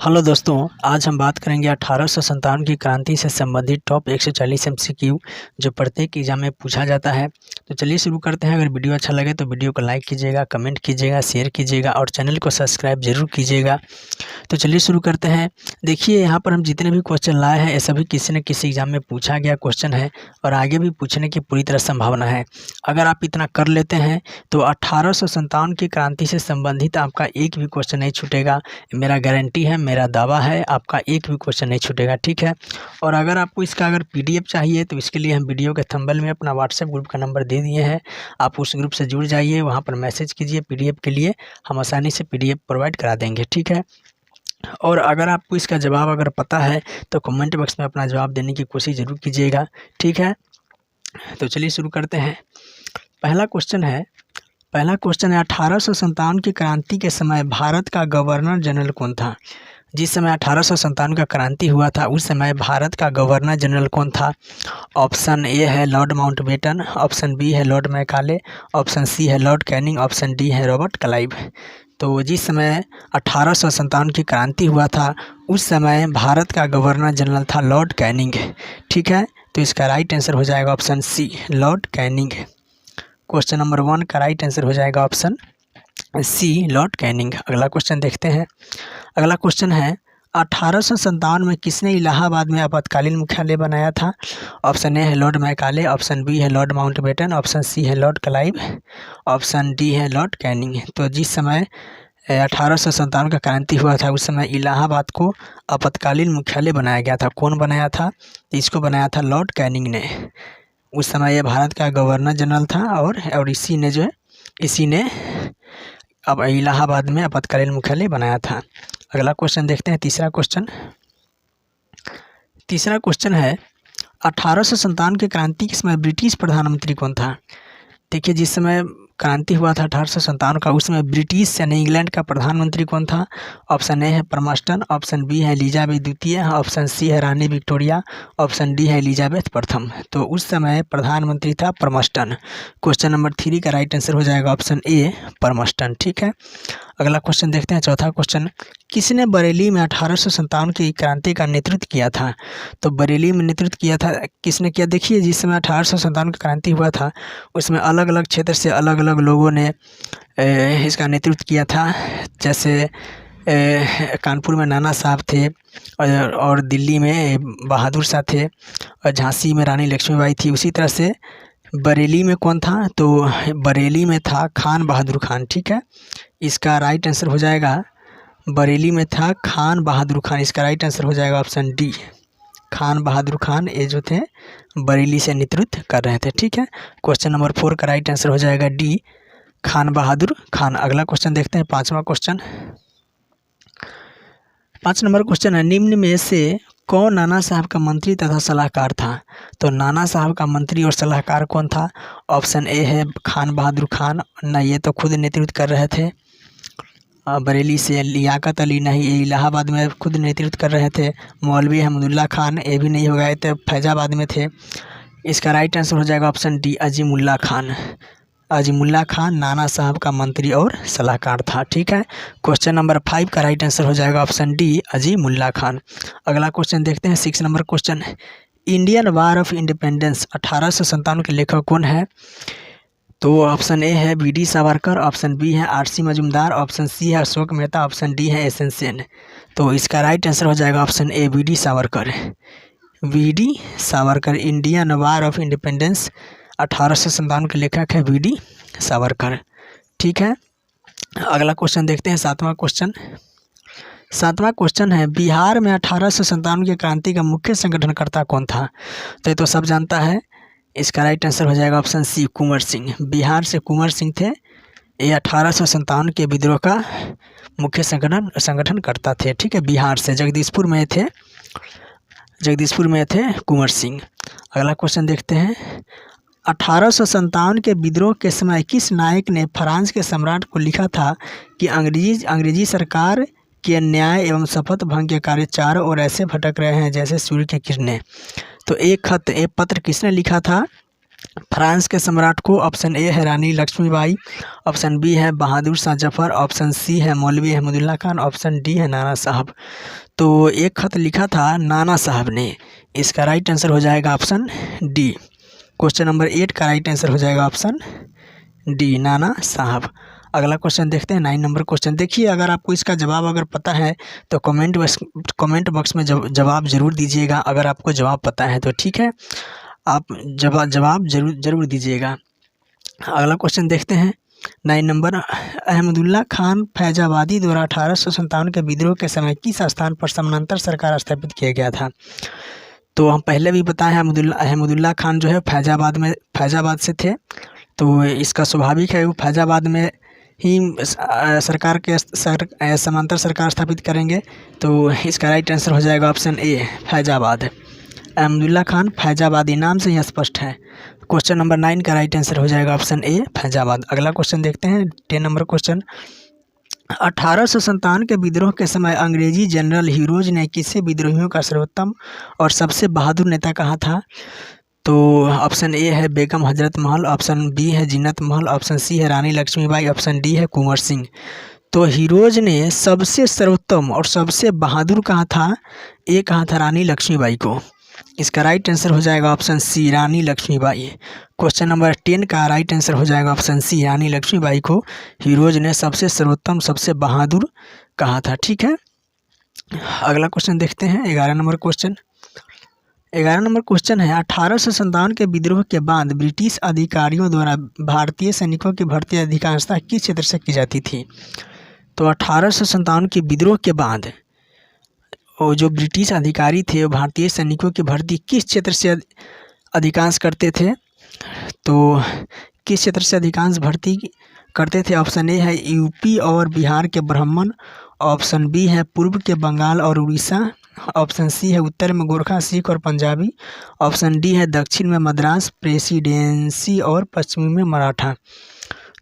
Hello दोस्तों, आज हम बात करेंगे 1857 की क्रांति से संबंधित टॉप 140 एमसीक्यू जो प्रत्येक एग्जाम में पूछा जाता है। तो चलिए शुरू करते हैं। अगर वीडियो अच्छा लगे तो वीडियो को लाइक कीजिएगा, कमेंट कीजिएगा, शेयर कीजिएगा और चैनल को सब्सक्राइब जरूर कीजिएगा। तो चलिए शुरू करते हैं। देखिए, यहाँ पर हम जितने भी क्वेश्चन लाए हैं ये सभी किसी न किसी एग्जाम में पूछा गया क्वेश्चन है और आगे भी पूछने की पूरी तरह संभावना है। अगर आप इतना कर लेते हैं तो 1857 की क्रांति से संबंधित आपका एक भी क्वेश्चन नहीं छूटेगा। मेरा गारंटी है, मेरा दावा है, आपका एक भी क्वेश्चन नहीं छूटेगा। ठीक है। और अगर आपको इसका पीडीएफ चाहिए तो इसके लिए हम वीडियो के थंबनेल में अपना व्हाट्सएप ग्रुप का नंबर दे दिए हैं। आप उस ग्रुप से जुड़ जाइए, वहाँ पर मैसेज कीजिए पीडीएफ के लिए, हम आसानी से पीडीएफ प्रोवाइड करा देंगे। ठीक है। और अगर आपको इसका जवाब अगर पता है तो कमेंट बॉक्स में अपना जवाब देने की कोशिश ज़रूर कीजिएगा। ठीक है। तो चलिए शुरू करते हैं। पहला क्वेश्चन है 1857 की क्रांति के समय भारत का गवर्नर जनरल कौन था। जिस समय 1857 का क्रांति हुआ था उस समय भारत का गवर्नर जनरल कौन था। ऑप्शन ए है लॉर्ड माउंटबेटन, ऑप्शन बी है लॉर्ड मैकाले, ऑप्शन सी है लॉर्ड कैनिंग, ऑप्शन डी है रॉबर्ट क्लाइव। तो जिस समय 1857 की क्रांति हुआ था उस समय भारत का गवर्नर जनरल था लॉर्ड कैनिंग। ठीक है। तो इसका राइट आंसर हो जाएगा option C, Lord Canning. Question number 1 का राइट आंसर हो जाएगा ऑप्शन सी, लॉर्ड कैनिंग। अगला क्वेश्चन देखते हैं। अगला क्वेश्चन है 1857 में किसने इलाहाबाद में आपातकालीन मुख्यालय बनाया था। ऑप्शन ए है लॉर्ड मैकाले, ऑप्शन बी है लॉर्ड माउंटबेटन, ऑप्शन सी है लॉर्ड क्लाइव, ऑप्शन डी है लॉर्ड कैनिंग। तो जिस समय 1857 का क्रांति हुआ था उस समय इलाहाबाद को आपातकालीन मुख्यालय बनाया गया था। कौन बनाया था? इसको बनाया था लॉर्ड कैनिंग ने। उस समय ये भारत का गवर्नर जनरल था और इसी ने अब इलाहाबाद में आपातकालीन मुख्यालय बनाया था। अगला क्वेश्चन देखते हैं। तीसरा क्वेश्चन है 1857 के क्रांति के समय ब्रिटिश प्रधानमंत्री कौन था। देखिए, जिस समय क्रांति हुआ था 1857 का उस समय ब्रिटिश यानी इंग्लैंड का प्रधानमंत्री कौन था। ऑप्शन ए है परमास्टन, ऑप्शन बी है एलिजाबेथ द्वितीय, ऑप्शन सी है रानी विक्टोरिया, ऑप्शन डी है एलिजाबेथ प्रथम। तो उस समय प्रधानमंत्री था परमास्टन। क्वेश्चन नंबर 3 का राइट आंसर हो जाएगा ऑप्शन ए, परमास्टन। ठीक है। अगला क्वेश्चन देखते हैं। चौथा क्वेश्चन, किसने बरेली में 1857 की क्रांति का नेतृत्व किया था। तो बरेली में नेतृत्व किया था किसने किया? देखिए, जिस समय 1857 की क्रांति हुआ था उसमें अलग अलग क्षेत्र से अलग अलग लोगों ने इसका नेतृत्व किया था। जैसे कानपुर में नाना साहब थे और दिल्ली में बहादुर शाह थे और झांसी में रानी लक्ष्मीबाई थी। उसी तरह से बरेली में कौन था? तो बरेली में था खान बहादुर खान। ठीक है। इसका राइट आंसर हो जाएगा, बरेली में था खान बहादुर खान। इसका राइट आंसर हो जाएगा ऑप्शन डी, खान बहादुर खान। ये जो थे बरेली से नेतृत्व कर रहे थे। ठीक है। क्वेश्चन नंबर 4 का राइट आंसर हो जाएगा डी, खान बहादुर खान। अगला क्वेश्चन देखते हैं। 5वां क्वेश्चन। 5 नंबर क्वेश्चन है, निम्न में से कौन नाना साहब का मंत्री तथा सलाहकार था। तो नाना साहब का मंत्री और सलाहकार कौन था? ऑप्शन ए है खान बहादुर खान, न ये तो खुद नेतृत्व कर रहे थे बरेली से। लियाकत अली नहीं, ये इलाहाबाद में खुद नेतृत्व कर रहे थे। मौलवी अहमदुल्ला खान, ये भी नहीं हो गए थे, फैजाबाद में थे। इसका राइट आंसर हो जाएगा ऑप्शन डी, अजीमुल्ला खान। अजीमुल्ला खान नाना साहब का मंत्री और सलाहकार था। ठीक है। क्वेश्चन नंबर 5 का राइट आंसर हो जाएगा ऑप्शन डी, अजीमुल्ला खान। अगला क्वेश्चन देखते हैं। 6 number question, Indian war of independence 1857 के लेखक कौन है। तो ऑप्शन ए है वी.डी. सावरकर, ऑप्शन बी है आर.सी. मजूमदार, ऑप्शन सी है अशोक मेहता, ऑप्शन डी है एस.एन. सेन। तो इसका राइट आंसर हो जाएगा option A, VD. Savarkar. V D. Savarkar Indian war of independence 1857 के लेखक है वी.डी. सावरकर। ठीक है। अगला क्वेश्चन देखते हैं। 7वां क्वेश्चन है, बिहार में 1857 की क्रांति का मुख्य संगठनकर्ता कौन था। तो ये तो सब जानता है। इसका राइट आंसर हो जाएगा ऑप्शन सी, कुंवर सिंह। बिहार से कुंवर सिंह थे। ये 1857 के विद्रोह का मुख्य संगठन करता थे। ठीक है। बिहार से जगदीशपुर में थे कुंवर सिंह। अगला क्वेश्चन देखते हैं। 1857 के विद्रोह के समय किस नायक ने फ्रांस के सम्राट को लिखा था कि अंग्रेजी सरकार के न्याय एवं शपथ भंग के कार्य चारों ओर ऐसे भटक रहे हैं जैसे सूर्य की किरणें। तो एक पत्र किसने लिखा था? फ्रांस के सम्राट को ऑप्शन ए है रानी लक्ष्मीबाई, ऑप्शन बी है बहादुर शाह जफर, ऑप्शन सी है मौलवी अहमदुल्ला खान, ऑप्शन डी है नाना साहब। तो एक खत लिखा था नाना साहब ने, इसका राइट आंसर हो जाएगा ऑप्शन डी। क्वेश्चन नंबर 8 का राइट आंसर हो जाएगा ऑप्शन डी, नाना साहब। अगला क्वेश्चन देखते हैं 9 नंबर क्वेश्चन। देखिए अगर आपको इसका जवाब अगर पता है तो कमेंट बॉक्स में जवाब ज़रूर दीजिएगा। अगर आपको जवाब पता है तो ठीक है, आप जवाब ज़रूर दीजिएगा। अगला क्वेश्चन देखते हैं 9 नंबर। अहमदुल्ला खान फैजाबादी द्वारा 1857 के विद्रोह के समय किस स्थान पर समानांतर सरकार स्थापित किया गया था? तो हम पहले भी बताए हैं अहमदुल्ला खान जो है फैजाबाद से थे, तो इसका स्वाभाविक है वो फैजाबाद में ही सरकार के समांतर सरकार स्थापित करेंगे। तो इसका राइट आंसर हो जाएगा ऑप्शन ए, फैजाबाद। अहमदुल्ला खान फैजाबादी नाम से ही स्पष्ट है। क्वेश्चन नंबर 9 का राइट आंसर हो जाएगा ऑप्शन ए, फैजाबाद। अगला क्वेश्चन देखते हैं 10 नंबर क्वेश्चन। 1857 के विद्रोह के समय अंग्रेजी जनरल हीरोज ने किसे विद्रोहियों का सर्वोत्तम और सबसे बहादुर नेता कहा था? तो ऑप्शन ए है बेगम हजरत महल, ऑप्शन बी है जीनत महल, ऑप्शन सी है रानी लक्ष्मीबाई, ऑप्शन डी है कुंवर सिंह। तो हीरोज ने सबसे सर्वोत्तम और सबसे बहादुर कहा था, ये कहा था रानी लक्ष्मीबाई को। इसका राइट आंसर हो जाएगा ऑप्शन सी, रानी लक्ष्मीबाई। क्वेश्चन नंबर 10 का राइट आंसर हो जाएगा ऑप्शन सी, रानी लक्ष्मीबाई को हीरोज ने सबसे सर्वोत्तम सबसे बहादुर कहा था। ठीक है, अगला क्वेश्चन देखते हैं 11 नंबर क्वेश्चन। 11 नंबर क्वेश्चन है 1857 के विद्रोह के बाद ब्रिटिश अधिकारियों द्वारा भारतीय सैनिकों की भर्ती अधिकांशतः किस क्षेत्र से की जाती थी? तो 1857 के विद्रोह के बाद वो जो ब्रिटिश अधिकारी थे वो भारतीय सैनिकों की भर्ती किस क्षेत्र से अधिकांश करते थे? तो किस क्षेत्र से अधिकांश भर्ती करते थे? ऑप्शन ए है यूपी और बिहार के ब्राह्मण, ऑप्शन बी है पूर्व के बंगाल और उड़ीसा, ऑप्शन सी है उत्तर में गोरखा सिख और पंजाबी, ऑप्शन डी है दक्षिण में मद्रास प्रेसिडेंसी और पश्चिमी में मराठा।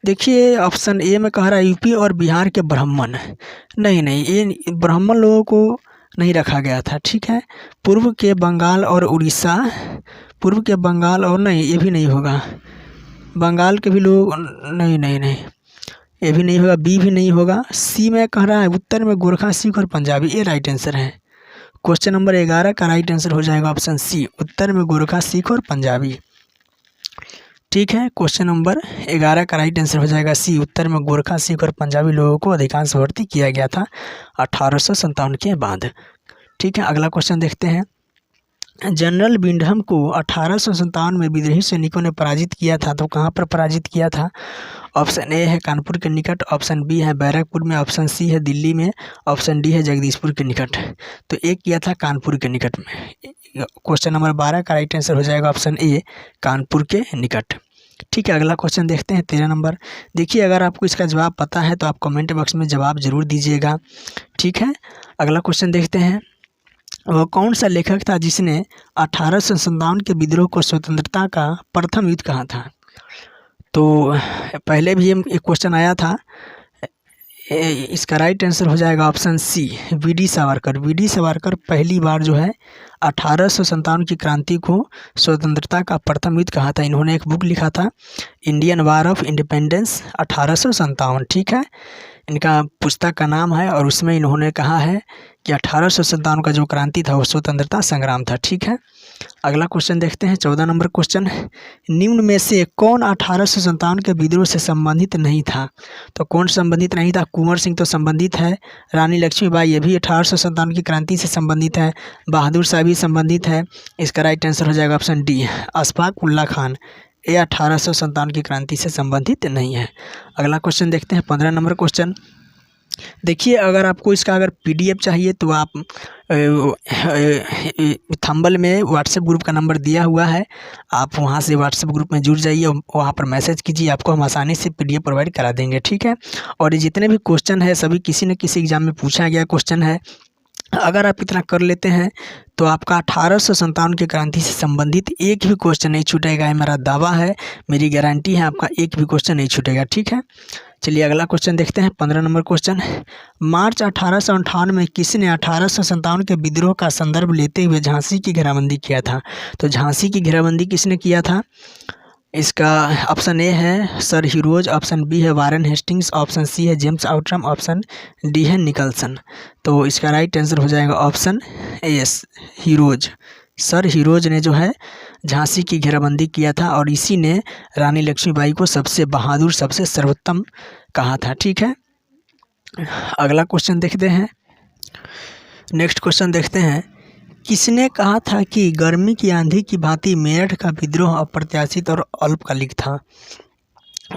देखिए ऑप्शन ए में कह रहा है यूपी और बिहार के ब्राह्मण। नहीं, ये ब्राह्मण लोगों को नहीं रखा गया था। ठीक है, पूर्व के बंगाल और उड़ीसा, पूर्व के बंगाल और नहीं, ये भी नहीं होगा। बंगाल के भी लोग नहीं, ये भी नहीं होगा, बी भी नहीं होगा। सी में कह रहा है उत्तर में गोरखा सिख और पंजाबी, ये राइट आंसर है। क्वेश्चन नंबर 11 का राइट आंसर हो जाएगा ऑप्शन सी, उत्तर में गोरखा सिख और पंजाबी। ठीक है, क्वेश्चन नंबर 11 का राइट आंसर हो जाएगा सी, उत्तर में गोरखा सिख और पंजाबी लोगों को अधिकांश भर्ती किया गया था 1857 के बाद। ठीक है, अगला क्वेश्चन देखते हैं। जनरल विंडहम को 1857 में विद्रोही सैनिकों ने पराजित किया था, तो कहाँ पर पराजित किया था? ऑप्शन ए है कानपुर के निकट, ऑप्शन बी है बैरकपुर में, ऑप्शन सी है दिल्ली में, ऑप्शन डी है जगदीशपुर के निकट। तो एक किया था कानपुर के निकट में। क्वेश्चन नंबर 12 का राइट आंसर हो जाएगा ऑप्शन ए, कानपुर के निकट। ठीक है, अगला क्वेश्चन देखते हैं 13 नंबर। देखिए अगर आपको इसका जवाब पता है तो आप कमेंट बॉक्स में जवाब ज़रूर दीजिएगा। ठीक है, अगला क्वेश्चन देखते हैं। वह कौन सा लेखक था जिसने 1857 के विद्रोह को स्वतंत्रता का प्रथम युद्ध कहा था? तो पहले भी एक क्वेश्चन आया था, इसका राइट आंसर हो जाएगा option C, V D. Savarkar. V D. Savarkar पहली बार जो है 1857 की क्रांति को स्वतंत्रता का प्रथम युद्ध कहा था। इन्होंने एक बुक लिखा था इंडियन वार ऑफ इंडिपेंडेंस 1857। ठीक है, इनका पुस्तक का नाम है और उसमें इन्होंने कहा है कि 1857 का जो क्रांति था वो स्वतंत्रता संग्राम था। ठीक है, अगला क्वेश्चन देखते हैं 14 नंबर क्वेश्चन। निम्न में से कौन 1857 के विद्रोह से संबंधित नहीं था? तो कौन संबंधित नहीं था? कुंवर सिंह तो संबंधित है, रानी लक्ष्मीबाई ये भी 1857 की क्रांति से संबंधित है, बहादुर शाह भी संबंधित है। इसका राइट आंसर हो जाएगा ऑप्शन डी, अशफाक उल्ला खान। ये 1857 की क्रांति से संबंधित नहीं है। अगला क्वेश्चन देखते हैं 15 नंबर क्वेश्चन। देखिए अगर आपको इसका अगर PDF चाहिए तो आप थंबल में व्हाट्सएप ग्रुप का नंबर दिया हुआ है, आप वहां से व्हाट्सएप ग्रुप में जुड़ जाइए, वहां पर मैसेज कीजिए, आपको हम आसानी से PDF प्रोवाइड करा देंगे। ठीक है, और ये जितने भी क्वेश्चन है सभी किसी न किसी एग्जाम में पूछा गया क्वेश्चन है। अगर आप इतना कर लेते हैं तो आपका 1857 की क्रांति से संबंधित एक भी क्वेश्चन नहीं छूटेगा। ये मेरा दावा है, मेरी गारंटी है, आपका एक भी क्वेश्चन नहीं छूटेगा। ठीक है, चलिए अगला क्वेश्चन देखते हैं 15 नंबर क्वेश्चन। मार्च 1858 में किसने 1857 के विद्रोह का संदर्भ लेते हुए झांसी की घेराबंदी किया था? तो झांसी की घेराबंदी किसने किया था? इसका ऑप्शन ए है सर हीरोज, ऑप्शन बी है वारेन हेस्टिंग्स, ऑप्शन सी है जेम्स आउटरम, ऑप्शन डी है निकलसन। तो इसका राइट आंसर हो जाएगा option A heroes. Sir heroes ने जो है झांसी की घेराबंदी किया था और इसी ने रानी लक्ष्मीबाई को सबसे बहादुर, सबसे सर्वोत्तम कहा था। ठीक है, अगला क्वेश्चन देखते हैं। नेक्स्ट क्वेश्चन देखते हैं, किसने कहा था कि गर्मी की आंधी की भांति मेरठ का विद्रोह अप्रत्याशित और अल्पकालिक था?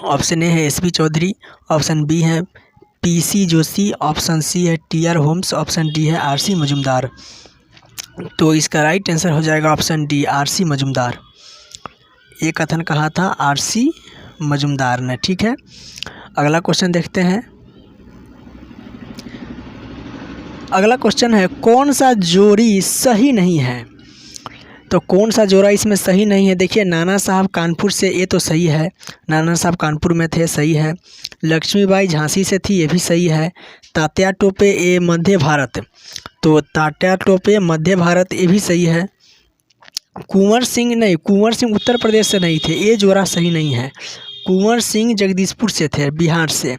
ऑप्शन ए है एसपी चौधरी, ऑप्शन बी है पीसी जोशी, ऑप्शन सी है टीआर होम्स, ऑप्शन डी है आरसी मजूमदार। तो इसका राइट आंसर हो जाएगा ऑप्शन डी आरसी मजूमदार। ये कथन कहा था आरसी मजूमदार ने। ठीक है, अगला क्वेश्चन देखते हैं। अगला क्वेश्चन है, कौन सा जोड़ी सही नहीं है? तो कौन सा जोड़ा इसमें सही नहीं है? देखिए, नाना साहब कानपुर से, ये तो सही है, नाना साहब कानपुर में थे, सही है। लक्ष्मीबाई झांसी से थी, ये भी सही है। तात्या टोपे ये मध्य भारत, तो तात्या टोपे मध्य भारत, ये भी सही है। कुंवर सिंह नहीं, कुंवर सिंह उत्तर प्रदेश से नहीं थे, ये जोड़ा सही नहीं है। कुंवर सिंह जगदीशपुर से थे, बिहार से।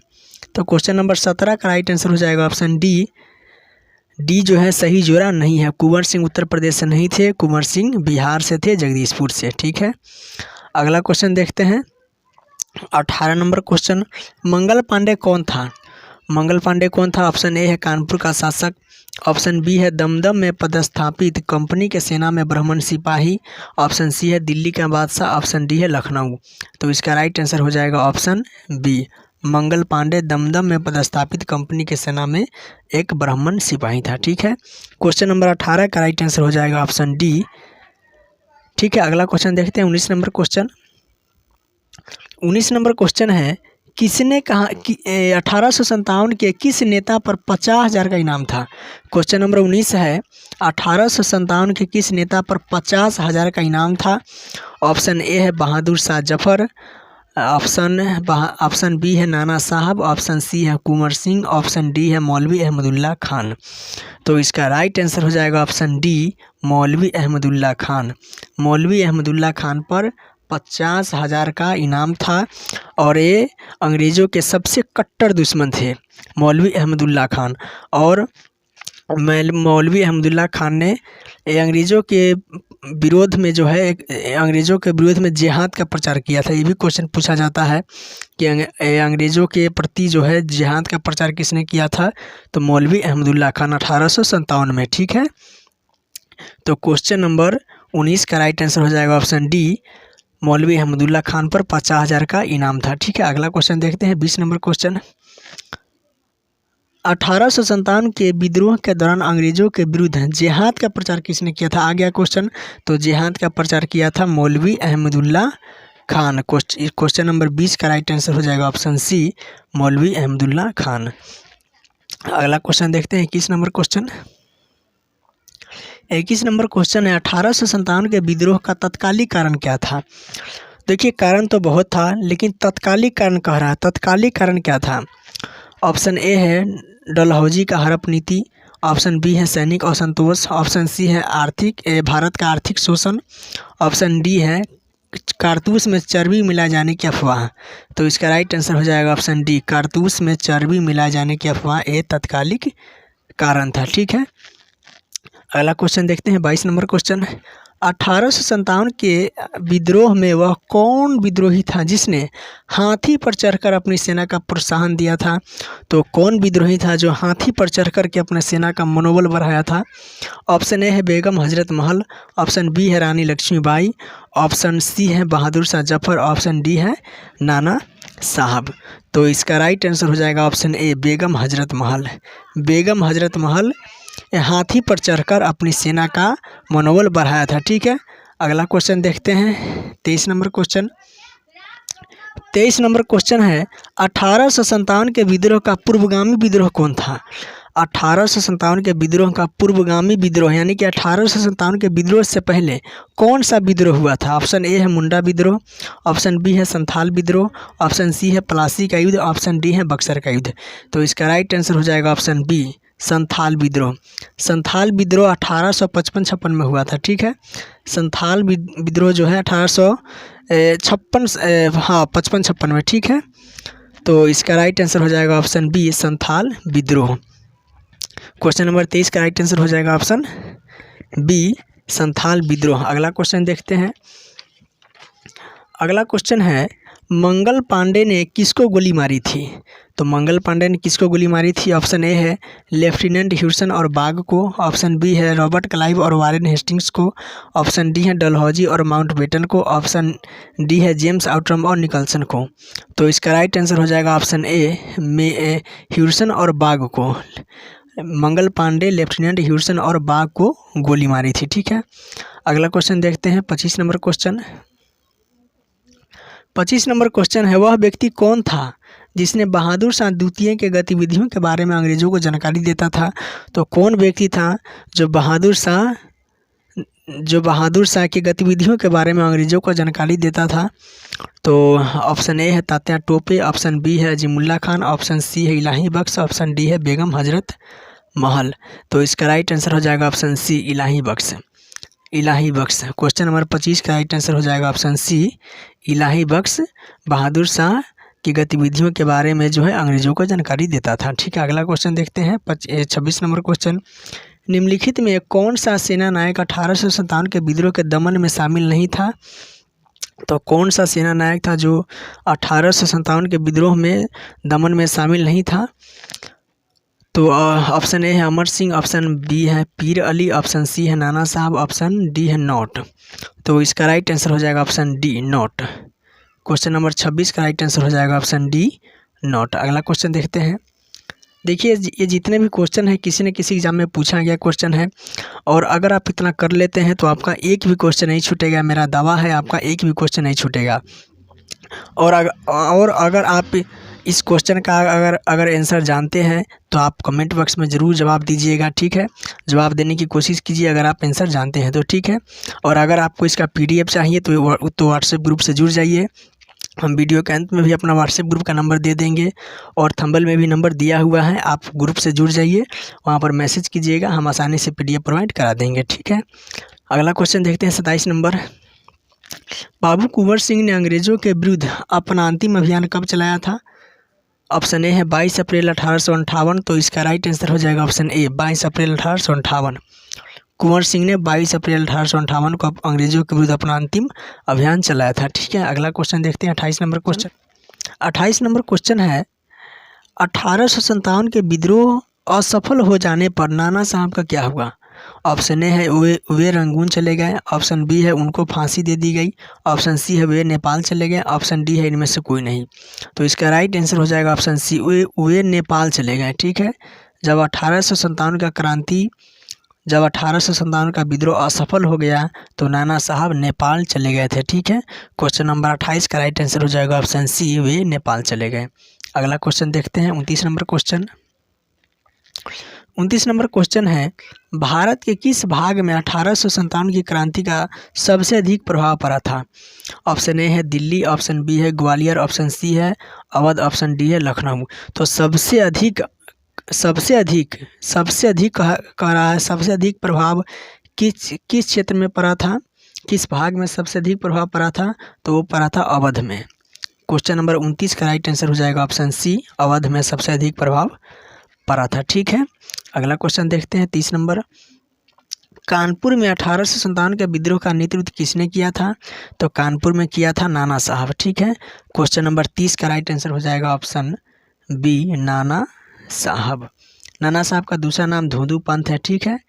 तो क्वेश्चन नंबर 17 का राइट आंसर हो जाएगा ऑप्शन डी। डी जो है सही जोड़ा नहीं है। कुंवर सिंह उत्तर प्रदेश से नहीं थे, कुंवर सिंह बिहार से थे, जगदीशपुर से। ठीक है, अगला क्वेश्चन देखते हैं। 18 नंबर क्वेश्चन, मंगल पांडे कौन था? मंगल पांडे कौन था? ऑप्शन ए है कानपुर का शासक, ऑप्शन बी है दमदम में पदस्थापित कंपनी के सेना में ब्राह्मण सिपाही, ऑप्शन सी है दिल्ली का बादशाह, ऑप्शन डी है लखनऊ। तो इसका राइट आंसर हो जाएगा ऑप्शन बी। मंगल पांडे दमदम में पदस्थापित कंपनी के सेना में एक ब्राह्मण सिपाही था। ठीक है, क्वेश्चन नंबर 18 का राइट आंसर हो जाएगा ऑप्शन डी। ठीक है, अगला क्वेश्चन देखते हैं। 19 नंबर क्वेश्चन। 19 नंबर क्वेश्चन है, किसने कहा कि 1857 के किस नेता पर 50,000 का इनाम था? क्वेश्चन नंबर 19 है, 1857 के किस नेता पर 50,000 का इनाम था? ऑप्शन ए है बहादुर शाह जफर, ऑप्शन बी है नाना साहब, ऑप्शन सी है कुंवर सिंह, ऑप्शन डी है मौलवी अहमदुल्ला खान। तो इसका राइट आंसर हो जाएगा ऑप्शन डी, मौलवी अहमदुल्ला खान। मौलवी अहमदुल्ला खान पर 50,000 का इनाम था और ये अंग्रेज़ों के सबसे कट्टर दुश्मन थे, मौलवी अहमदुल्ला खान। और मौलवी अहमदुल्ला खान ने अंग्रेज़ों के विरोध में जो है अंग्रेज़ों के विरोध में जिहाद का प्रचार किया था। ये भी क्वेश्चन पूछा जाता है कि अंग्रेज़ों के प्रति जो है जिहाद का प्रचार किसने किया था? तो मौलवी अहमदुल्ला खान 1857 में। ठीक है, तो क्वेश्चन नंबर 19 का राइट आंसर हो जाएगा ऑप्शन डी, मौलवी अहमदुल्ला खान पर 50,000 का इनाम था। ठीक है, अगला क्वेश्चन देखते हैं। 20 नंबर क्वेश्चन, 1857 के विद्रोह के दौरान अंग्रेज़ों के विरुद्ध जिहाद का प्रचार किसने किया था? आ गया क्वेश्चन। तो जिहाद का प्रचार किया था मौलवी अहमदुल्ला खान। क्वेश्चन नंबर 20 का राइट आंसर हो जाएगा ऑप्शन सी, मौलवी अहमदुल्ला खान। अगला क्वेश्चन देखते हैं। 21 नंबर क्वेश्चन। 21 नंबर क्वेश्चन है, 1857 के विद्रोह का तत्कालिक कारण क्या था? देखिए, कारण तो बहुत था, लेकिन तत्कालिक कारण कह रहा है। तत्कालिक कारण क्या था? ऑप्शन ए है डलहौजी का हड़प नीति, ऑप्शन बी है सैनिक असंतोष, ऑप्शन सी है भारत का आर्थिक शोषण, ऑप्शन डी है कारतूस में चर्बी मिलाए जाने की अफवाह। तो इसका राइट आंसर हो जाएगा ऑप्शन डी, कारतूस में चर्बी मिलाए जाने की अफवाह ये तत्कालिक कारण था। ठीक है, अगला क्वेश्चन देखते हैं। 22 नंबर क्वेश्चन, 1857 के विद्रोह में वह कौन विद्रोही था जिसने हाथी पर चढ़कर अपनी सेना का प्रोत्साहन दिया था? तो कौन विद्रोही था जो हाथी पर चढ़कर के अपने सेना का मनोबल बढ़ाया था? ऑप्शन ए है बेगम हजरत महल, ऑप्शन बी है रानी लक्ष्मीबाई, ऑप्शन सी है बहादुर शाह जफर, ऑप्शन डी है नाना साहब। तो इसका राइट आंसर हो जाएगा ऑप्शन ए, बेगम हजरत महल। बेगम हजरत महल हाथी पर चढ़कर अपनी सेना का मनोबल बढ़ाया था। ठीक है, अगला क्वेश्चन देखते हैं। 23 नंबर क्वेश्चन। 23 नंबर क्वेश्चन है, 1857 के विद्रोह का पूर्वगामी विद्रोह कौन था? 1857 के विद्रोह का पूर्वगामी विद्रोह यानी कि 1857 के विद्रोह से पहले कौन सा विद्रोह हुआ था? ऑप्शन ए है मुंडा विद्रोह, ऑप्शन बी है संथाल विद्रोह, ऑप्शन सी है प्लासी का युद्ध, ऑप्शन डी है बक्सर का युद्ध। तो इसका राइट आंसर हो जाएगा ऑप्शन बी, संथाल विद्रोह। संथाल विद्रोह 1855-56 में हुआ था, ठीक है। संथाल विद्रोह जो है 1856 में, ठीक है। तो इसका राइट आंसर हो जाएगा ऑप्शन बी, संथाल विद्रोह। क्वेश्चन नंबर 23 का राइट आंसर हो जाएगा ऑप्शन बी, संथाल विद्रोह। अगला क्वेश्चन देखते हैं। अगला क्वेश्चन है, मंगल पांडे ने किसको गोली मारी थी? तो मंगल पांडे ने किसको गोली मारी थी? ऑप्शन ए है लेफ्टिनेंट ह्यूसन और बाग को, ऑप्शन बी है रॉबर्ट क्लाइव और वारेन हेस्टिंग्स को, ऑप्शन डी है डलहौजी और माउंटबेटन को, ऑप्शन डी है जेम्स आउटरम और निकल्सन को। तो इसका राइट आंसर हो जाएगा ऑप्शन ए में ह्यूसन और बाग को। मंगल पांडे लेफ्टिनेंट ह्यूसन और बाग को गोली मारी थी, ठीक है। अगला क्वेश्चन देखते हैं 25 नंबर क्वेश्चन। 25 नंबर क्वेश्चन है, वह व्यक्ति कौन था जिसने बहादुर शाह द्वितीय के गतिविधियों के बारे में अंग्रेजों को जानकारी देता था? तो कौन व्यक्ति था जो बहादुर शाह की गतिविधियों के बारे में अंग्रेजों को जानकारी देता था? तो ऑप्शन ए है तात्या टोपे, ऑप्शन बी है अजीमुल्ला खान, ऑप्शन सी है इलाही बख्श, ऑप्शन डी है बेगम हजरत महल। तो इसका राइट आंसर हो जाएगा ऑप्शन सी, इलाही बख्श। इलाही बख्श। क्वेश्चन नंबर 25 का राइट आंसर हो जाएगा ऑप्शन सी, इलाही बख्श बहादुर शाह की गतिविधियों के बारे में जो है अंग्रेजों को जानकारी देता था, ठीक है। अगला क्वेश्चन देखते हैं 26 नंबर क्वेश्चन। निम्नलिखित में कौन सा सेना नायक 1857 के विद्रोह के दमन में शामिल नहीं था? तो कौन सा सेना नायक था जो 1857 के विद्रोह में दमन में शामिल नहीं था? तो ऑप्शन ए है अमर सिंह, ऑप्शन बी है पीर अली, ऑप्शन सी है नाना साहब, ऑप्शन डी है नॉट। तो इसका राइट आंसर हो जाएगा option D, not. Question number 26 का राइट आंसर हो जाएगा ऑप्शन डी, नॉट। अगला क्वेश्चन देखते हैं। देखिए ये जितने भी क्वेश्चन हैं किसी न किसी एग्जाम में पूछा गया क्वेश्चन है, और अगर आप इतना कर लेते हैं तो आपका एक भी क्वेश्चन नहीं छूटेगा। मेरा दावा है आपका एक भी क्वेश्चन नहीं छूटेगा। और अगर आप इस क्वेश्चन का अगर आंसर जानते हैं तो आप कमेंट बॉक्स में ज़रूर जवाब दीजिएगा, ठीक है। जवाब देने की कोशिश कीजिए अगर आप आंसर जानते हैं तो, ठीक है। और अगर आपको इसका PDF चाहिए तो व्हाट्सएप ग्रुप से जुड़ जाइए। हम वीडियो के अंत में भी अपना व्हाट्सएप ग्रुप का नंबर दे देंगे और थंबनेल में भी नंबर दिया हुआ है। आप ग्रुप से जुड़ जाइए, वहाँ पर मैसेज कीजिएगा, हम आसानी से PDF प्रोवाइड करा देंगे, ठीक है। अगला क्वेश्चन देखते हैं 27 नंबर। बाबू कुंवर सिंह ने अंग्रेज़ों के विरुद्ध अपना अंतिम अभियान कब चलाया था? ऑप्शन ए है 22 अप्रैल 1858। तो इसका राइट आंसर हो जाएगा ऑप्शन ए, 22 अप्रैल 1858। कुंवर सिंह ने 22 अप्रैल 1858 को अंग्रेजों के विरुद्ध अपना अंतिम अभियान चलाया था, ठीक है। अगला क्वेश्चन देखते हैं 28 नंबर क्वेश्चन। 28 नंबर क्वेश्चन है, 1857 के विद्रोह असफल हो जाने पर नाना साहब का क्या हुआ? ऑप्शन ए है वे रंगून चले गए, ऑप्शन बी है उनको फांसी दे दी गई, ऑप्शन सी है वे नेपाल चले गए, ऑप्शन डी है इनमें से कोई नहीं। तो इसका राइट आंसर हो जाएगा ऑप्शन सी, वे नेपाल चले गए, ठीक है। जब 1857 का विद्रोह असफल हो गया तो नाना साहब नेपाल चले गए थे, ठीक है। क्वेश्चन नंबर 28 का राइट आंसर हो जाएगा ऑप्शन सी, वे नेपाल चले गए। अगला क्वेश्चन देखते हैं 29 नंबर क्वेश्चन। 29 नंबर क्वेश्चन है, भारत के किस भाग में 1857 की क्रांति का सबसे अधिक प्रभाव पड़ा था? ऑप्शन ए है दिल्ली, ऑप्शन बी है ग्वालियर, ऑप्शन सी है अवध, ऑप्शन डी है लखनऊ। तो सबसे अधिक प्रभाव किस क्षेत्र में पड़ा था, किस भाग में सबसे अधिक प्रभाव पड़ा था? तो वो पड़ा था अवध में। क्वेश्चन नंबर 29 का राइट आंसर हो जाएगा ऑप्शन सी, अवध में सबसे अधिक प्रभाव पड़ा था, ठीक है। अगला क्वेश्चन देखते हैं 30 नंबर। कानपुर में 1857 के विद्रोह का नेतृत्व किसने किया था? तो कानपुर में किया था नाना साहब, ठीक है। क्वेश्चन नंबर 30 का राइट आंसर हो जाएगा ऑप्शन बी, नाना साहब। नाना साहब का दूसरा नाम धोंदू पंत है, ठीक है।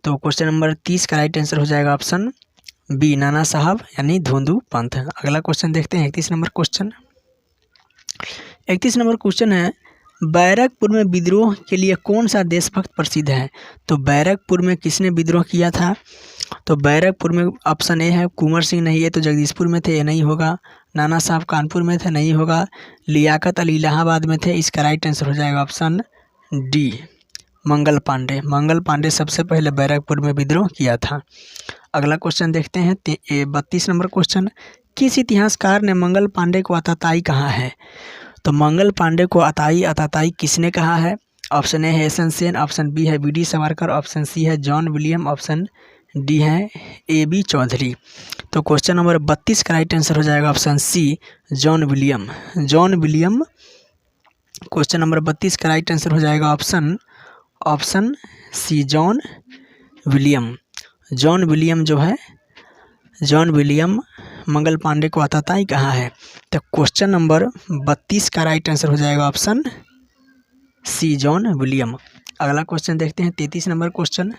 तो क्वेश्चन नंबर 30 का राइट आंसर हो जाएगा ऑप्शन बी, नाना साहब यानी धोंदू पंत। अगला क्वेश्चन देखते हैं 31 नंबर क्वेश्चन। 31 नंबर क्वेश्चन है, बैरकपुर में विद्रोह के लिए कौन सा देशभक्त प्रसिद्ध है? तो बैरकपुर में किसने विद्रोह किया था? तो बैरकपुर में ऑप्शन ए है कुंवर सिंह, नहीं है तो जगदीशपुर में थे, ये नहीं होगा। नाना साहब कानपुर में थे, नहीं होगा। लियाकत अली इलाहाबाद में थे, इसका राइट आंसर हो जाएगा ऑप्शन डी, मंगल पांडे। मंगल पांडे सबसे पहले बैरकपुर में विद्रोह किया था। अगला क्वेश्चन देखते हैं 32 नंबर क्वेश्चन। किस इतिहासकार ने मंगल पांडे को आताताई कहा है? तो मंगल पांडे को आताताई किसने कहा है? ऑप्शन ए है एस.एन. सेन, ऑप्शन बी है वी.डी. सावरकर, ऑप्शन सी है जॉन विलियम, ऑप्शन डी है ए.बी. चौधरी। तो क्वेश्चन नंबर 32 का राइट आंसर हो जाएगा option C John William. John William question number 32 का राइट आंसर हो जाएगा option C John William. John William जो है, जॉन विलियम मंगल पांडे को आताताई कहा है। तो क्वेश्चन नंबर 32 का राइट आंसर हो जाएगा ऑप्शन सी जॉन विलियम। अगला क्वेश्चन देखते हैं 33 नंबर क्वेश्चन।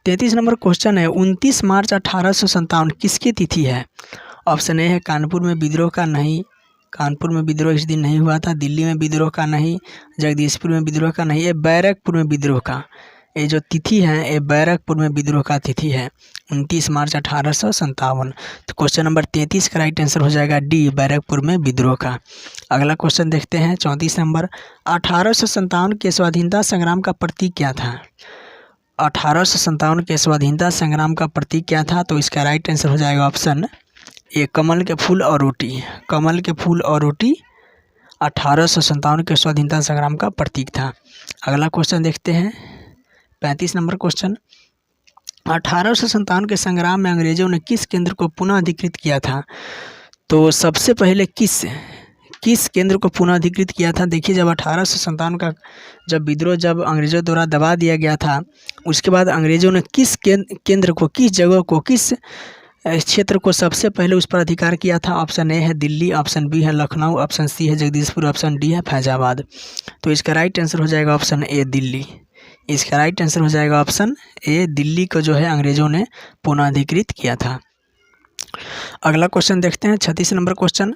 33 नंबर क्वेश्चन है 29 मार्च 1857 किसकी तिथि है? ऑप्शन ए है कानपुर में विद्रोह का, नहीं, कानपुर में विद्रोह इस दिन नहीं हुआ था। दिल्ली में विद्रोह का नहीं, जगदीशपुर में विद्रोह का नहीं, ये बैरकपुर में विद्रोह का, ये जो तिथि है ये बैरकपुर में विद्रोह का तिथि है 29 मार्च 1857। तो क्वेश्चन नंबर 33 का राइट आंसर हो जाएगा डी बैरकपुर में विद्रोह का। अगला क्वेश्चन देखते हैं 34 नंबर। 1857 के स्वाधीनता संग्राम का प्रतीक क्या था? 1857 के स्वाधीनता संग्राम का प्रतीक क्या था? तो इसका राइट आंसर हो जाएगा ऑप्शन ए कमल के फूल और रोटी। कमल के फूल और रोटी 1857 के स्वाधीनता संग्राम का प्रतीक था। अगला क्वेश्चन देखते हैं 35 नंबर क्वेश्चन। 1857 के संग्राम में अंग्रेजों ने किस केंद्र को पुनः अधिकृत किया था? तो सबसे पहले किस केंद्र को पुनः अधिकृत किया था? देखिए, जब 1857 का जब विद्रोह जब अंग्रेजों द्वारा दबा दिया गया था, उसके बाद अंग्रेजों ने किस केंद्र को, किस जगह को, किस क्षेत्र को सबसे पहले उस पर अधिकार किया था? ऑप्शन ए है दिल्ली, ऑप्शन बी है लखनऊ, ऑप्शन सी है जगदीशपुर, ऑप्शन डी है फैजाबाद। तो इसका राइट आंसर हो जाएगा ऑप्शन ए दिल्ली। इसका राइट आंसर हो जाएगा ऑप्शन ए दिल्ली को जो है अंग्रेजों ने पुनः अधिकृत किया था। अगला क्वेश्चन देखते हैं 36 नंबर क्वेश्चन।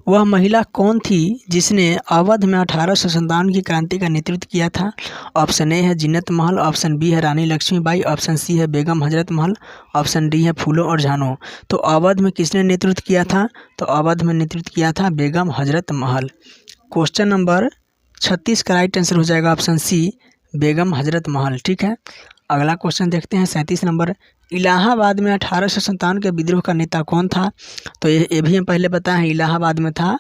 वह महिला कौन थी जिसने अवध में 1857 की क्रांति का नेतृत्व किया था? ऑप्शन ए है जीनत महल, ऑप्शन बी है रानी लक्ष्मीबाई, ऑप्शन सी है बेगम हजरत महल, ऑप्शन डी है फूलो और झानो। तो अवध में किसने नेतृत्व किया था? तो अवध में नेतृत्व किया था बेगम हजरत महल। क्वेश्चन नंबर 36 का राइट आंसर हो जाएगा ऑप्शन सी बेगम हजरत महल। ठीक है, अगला क्वेश्चन देखते हैं 37 नंबर। इलाहाबाद में 1857 के विद्रोह का नेता कौन था? तो ये भी हम पहले बताए हैं, इलाहाबाद में था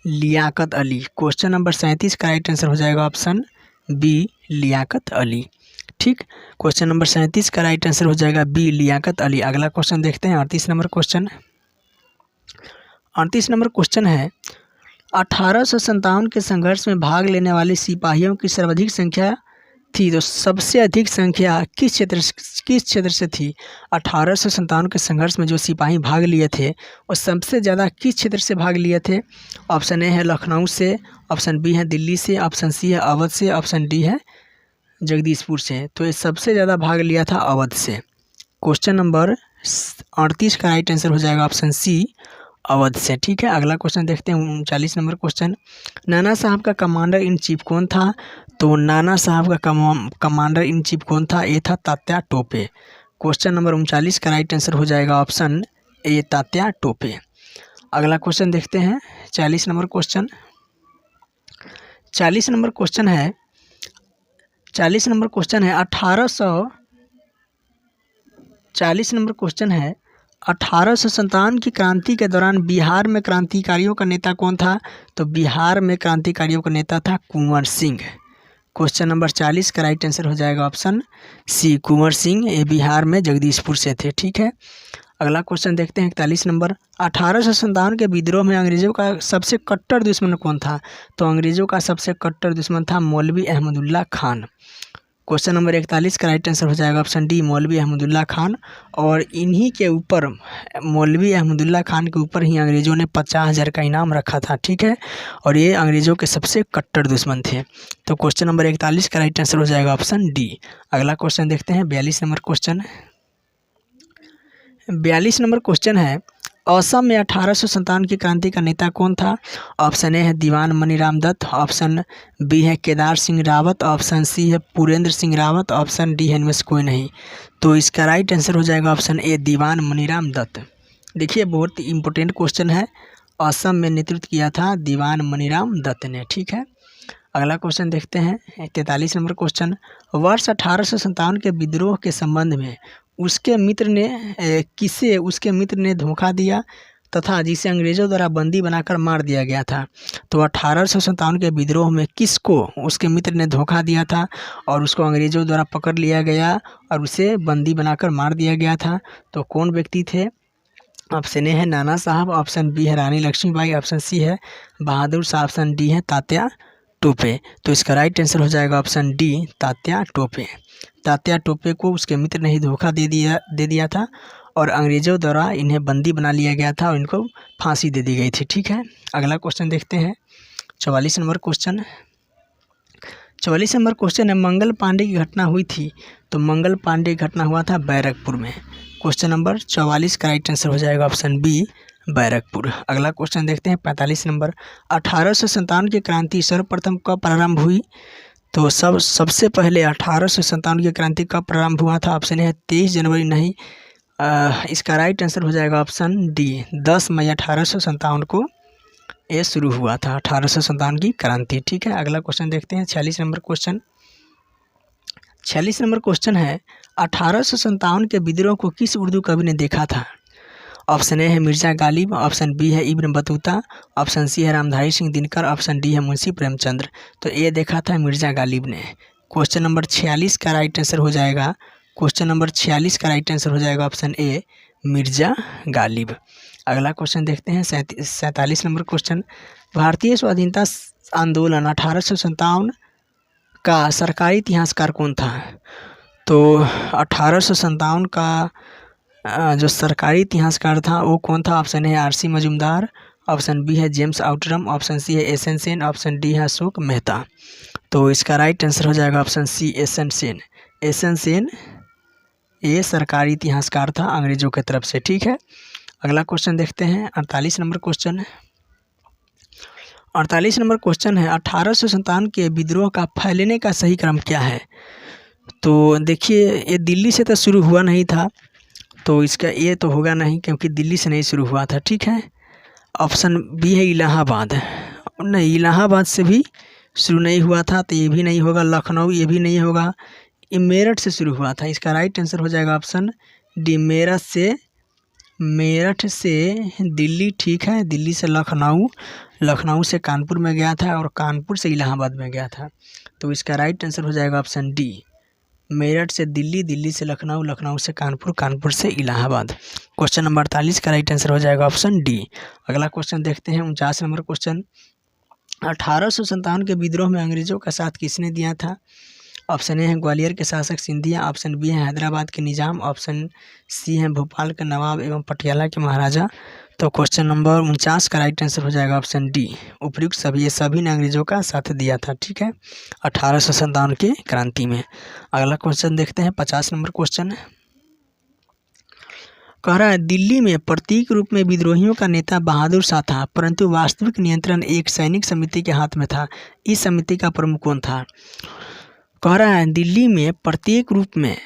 लियाकत अली। क्वेश्चन नंबर 37 का राइट आंसर हो जाएगा ऑप्शन बी लियाकत अली। ठीक, क्वेश्चन नंबर 37 का राइट आंसर हो जाएगा बी लियाकत अली। अगला क्वेश्चन देखते हैं 38 नंबर क्वेश्चन। 38 नंबर क्वेश्चन है 1857 के संघर्ष में भाग लेने वाले सिपाहियों की सर्वाधिक संख्या थी, तो सबसे अधिक संख्या किस क्षेत्र से थी? 1857 के संघर्ष में जो सिपाही भाग लिए थे वो सबसे ज़्यादा किस क्षेत्र से भाग लिए थे? ऑप्शन ए है लखनऊ से, ऑप्शन बी है दिल्ली से, ऑप्शन सी है अवध से, ऑप्शन डी है जगदीशपुर से। तो ये सबसे ज़्यादा भाग लिया था अवध से। क्वेश्चन नंबर 38 का राइट आंसर हो जाएगा ऑप्शन सी अवध से। ठीक है, अगला क्वेश्चन देखते हैं 39 नंबर क्वेश्चन। नाना साहब का कमांडर इन चीफ कौन था? तो नाना साहब का कमांडर इन चीफ कौन था? ये था तात्या टोपे। क्वेश्चन नंबर 39 का राइट आंसर हो जाएगा ऑप्शन ए तात्या टोपे। अगला क्वेश्चन देखते हैं 40 नंबर क्वेश्चन। 40 नंबर क्वेश्चन है 40 नंबर क्वेश्चन है 1857 की क्रांति के दौरान बिहार में क्रांतिकारियों का नेता कौन था? तो बिहार में क्रांतिकारियों का नेता था कुंवर सिंह। क्वेश्चन नंबर 40 का राइट आंसर हो जाएगा ऑप्शन सी कुंवर सिंह। ये बिहार में जगदीशपुर से थे। ठीक है, अगला क्वेश्चन देखते हैं 41 नंबर। 1857 के विद्रोह में अंग्रेजों का सबसे कट्टर दुश्मन कौन था? तो अंग्रेजों का सबसे कट्टर दुश्मन था मौलवी अहमदुल्ला खान। क्वेश्चन नंबर 41 का राइट आंसर हो जाएगा ऑप्शन डी मौलवी अहमदुल्ला खान। और इन्हीं के ऊपर, मौलवी अहमदुल्ला खान के ऊपर ही अंग्रेज़ों ने 50,000 का इनाम रखा था। ठीक है, और ये अंग्रेज़ों के सबसे कट्टर दुश्मन थे। तो क्वेश्चन नंबर 41 का राइट आंसर हो जाएगा ऑप्शन डी। अगला क्वेश्चन देखते हैं 42 नंबर क्वेश्चन। 42 नंबर क्वेश्चन है असम में 1857 की क्रांति का नेता कौन था? ऑप्शन ए है दीवान मनीराम दत्त, ऑप्शन बी है केदार सिंह रावत, ऑप्शन सी है पुरेंद्र सिंह रावत, ऑप्शन डी है इनमें से कोई नहीं। तो इसका राइट आंसर हो जाएगा ऑप्शन ए दीवान मनीराम दत्त। देखिए, बहुत इंपॉर्टेंट क्वेश्चन है। असम में नेतृत्व किया था दीवान मनीराम दत्त ने। ठीक है, अगला क्वेश्चन देखते हैं 43 नंबर क्वेश्चन। वर्ष 1857 के विद्रोह के संबंध में उसके मित्र ने धोखा दिया? तथा जिसे अंग्रेज़ों द्वारा बंदी बनाकर मार दिया गया था। तो 1857 के विद्रोह में किसको उसके मित्र ने धोखा दिया था और उसको अंग्रेज़ों द्वारा पकड़ लिया गया और उसे बंदी बनाकर मार दिया गया था? तो कौन व्यक्ति थे? ऑप्शन ए है नाना साहब, ऑप्शन बी है रानी लक्ष्मीबाई, ऑप्शन सी है बहादुर शाह, ऑप्शन डी है तात्या टोपे। तो इसका राइट आंसर हो जाएगा ऑप्शन डी तात्या टोपे। तात्या टोपे को उसके मित्र ने ही धोखा दे दिया था और अंग्रेज़ों द्वारा इन्हें बंदी बना लिया गया था और इनको फांसी दे दी गई थी। ठीक है, अगला क्वेश्चन देखते हैं 44 नंबर क्वेश्चन। 44 नंबर क्वेश्चन है मंगल पांडे की घटना हुई थी। तो मंगल पांडे की घटना हुआ था बैरकपुर में। क्वेश्चन नंबर 44 का राइट आंसर हो जाएगा ऑप्शन बी बैरकपुर। अगला क्वेश्चन देखते हैं 45 नंबर। 1857 की क्रांति सर्वप्रथम कब प्रारंभ हुई? तो सबसे पहले 1857 की क्रांति कब प्रारंभ हुआ था? ऑप्शन है 23 जनवरी नहीं, इसका राइट आंसर हो जाएगा ऑप्शन डी 10 मई 1857 को ये शुरू हुआ था 1857 की क्रांति। ठीक है, अगला क्वेश्चन देखते हैं 46 नंबर क्वेश्चन। 46 नंबर क्वेश्चन है 1857 के विद्रोह को किस उर्दू कवि ने देखा था? ऑप्शन ए है मिर्ज़ा गालिब, ऑप्शन बी है इब्न बतूता, ऑप्शन सी है रामधारी सिंह दिनकर, ऑप्शन डी है मुंशी प्रेमचंद्र। तो ये देखा था मिर्ज़ा गालिब ने। क्वेश्चन नंबर 46 का राइट आंसर हो जाएगा, क्वेश्चन नंबर 46 का राइट आंसर हो जाएगा ऑप्शन ए मिर्ज़ा गालिब। अगला क्वेश्चन देखते हैं 47 नंबर क्वेश्चन। भारतीय स्वाधीनता आंदोलन 1857 का सरकारी इतिहासकार कौन था? तो 1857 का जो सरकारी इतिहासकार था वो कौन था? Option A R C. Majumdar, option B है जेम्स आउटरम, ऑप्शन सी है एस.एन. सेन, ऑप्शन डी है अशोक मेहता। तो इसका राइट आंसर हो जाएगा option C S N. Sen. S N. Sen ये सरकारी इतिहासकार था अंग्रेज़ों की तरफ से। ठीक है, अगला क्वेश्चन देखते हैं 48 नंबर क्वेश्चन। 48 नंबर क्वेश्चन है 1857 के विद्रोह का फैलने का सही क्रम क्या है? तो देखिए ये दिल्ली से तो शुरू हुआ नहीं था, तो इसका ये तो होगा नहीं क्योंकि दिल्ली से नहीं शुरू हुआ था। ठीक है, ऑप्शन बी है इलाहाबाद, नहीं इलाहाबाद से भी शुरू नहीं हुआ था, तो ये भी नहीं होगा। लखनऊ ये भी नहीं होगा। ये मेरठ से शुरू हुआ था। इसका राइट आंसर हो जाएगा ऑप्शन डी मेरठ से दिल्ली। ठीक है, दिल्ली से लखनऊ, लखनऊ से कानपुर में गया था और कानपुर से इलाहाबाद में गया था। तो इसका राइट आंसर हो जाएगा ऑप्शन डी मेरठ से दिल्ली, दिल्ली से लखनऊ, लखनऊ से कानपुर, कानपुर से इलाहाबाद। क्वेश्चन नंबर 48 का राइट आंसर हो जाएगा ऑप्शन डी। अगला क्वेश्चन देखते हैं 49 नंबर क्वेश्चन। 1857 के विद्रोह में अंग्रेज़ों का साथ किसने दिया था? ऑप्शन ए है ग्वालियर के शासक सिंधिया, ऑप्शन बी है हैदराबाद के निज़ाम, ऑप्शन सी है भोपाल के नवाब एवं पटियाला के महाराजा। तो क्वेश्चन नंबर 49 का राइट आंसर हो जाएगा ऑप्शन डी उपयुक्त सभी ने अंग्रेज़ों का साथ दिया था। ठीक है, 1857 के क्रांति में। अगला क्वेश्चन देखते हैं 50 नंबर क्वेश्चन। कह रहा है दिल्ली में प्रतीक रूप में विद्रोहियों का नेता बहादुर शाह था, परंतु वास्तविक नियंत्रण एक सैनिक समिति के हाथ में था। इस समिति का प्रमुख कौन था? कह रहा है दिल्ली में प्रत्येक रूप में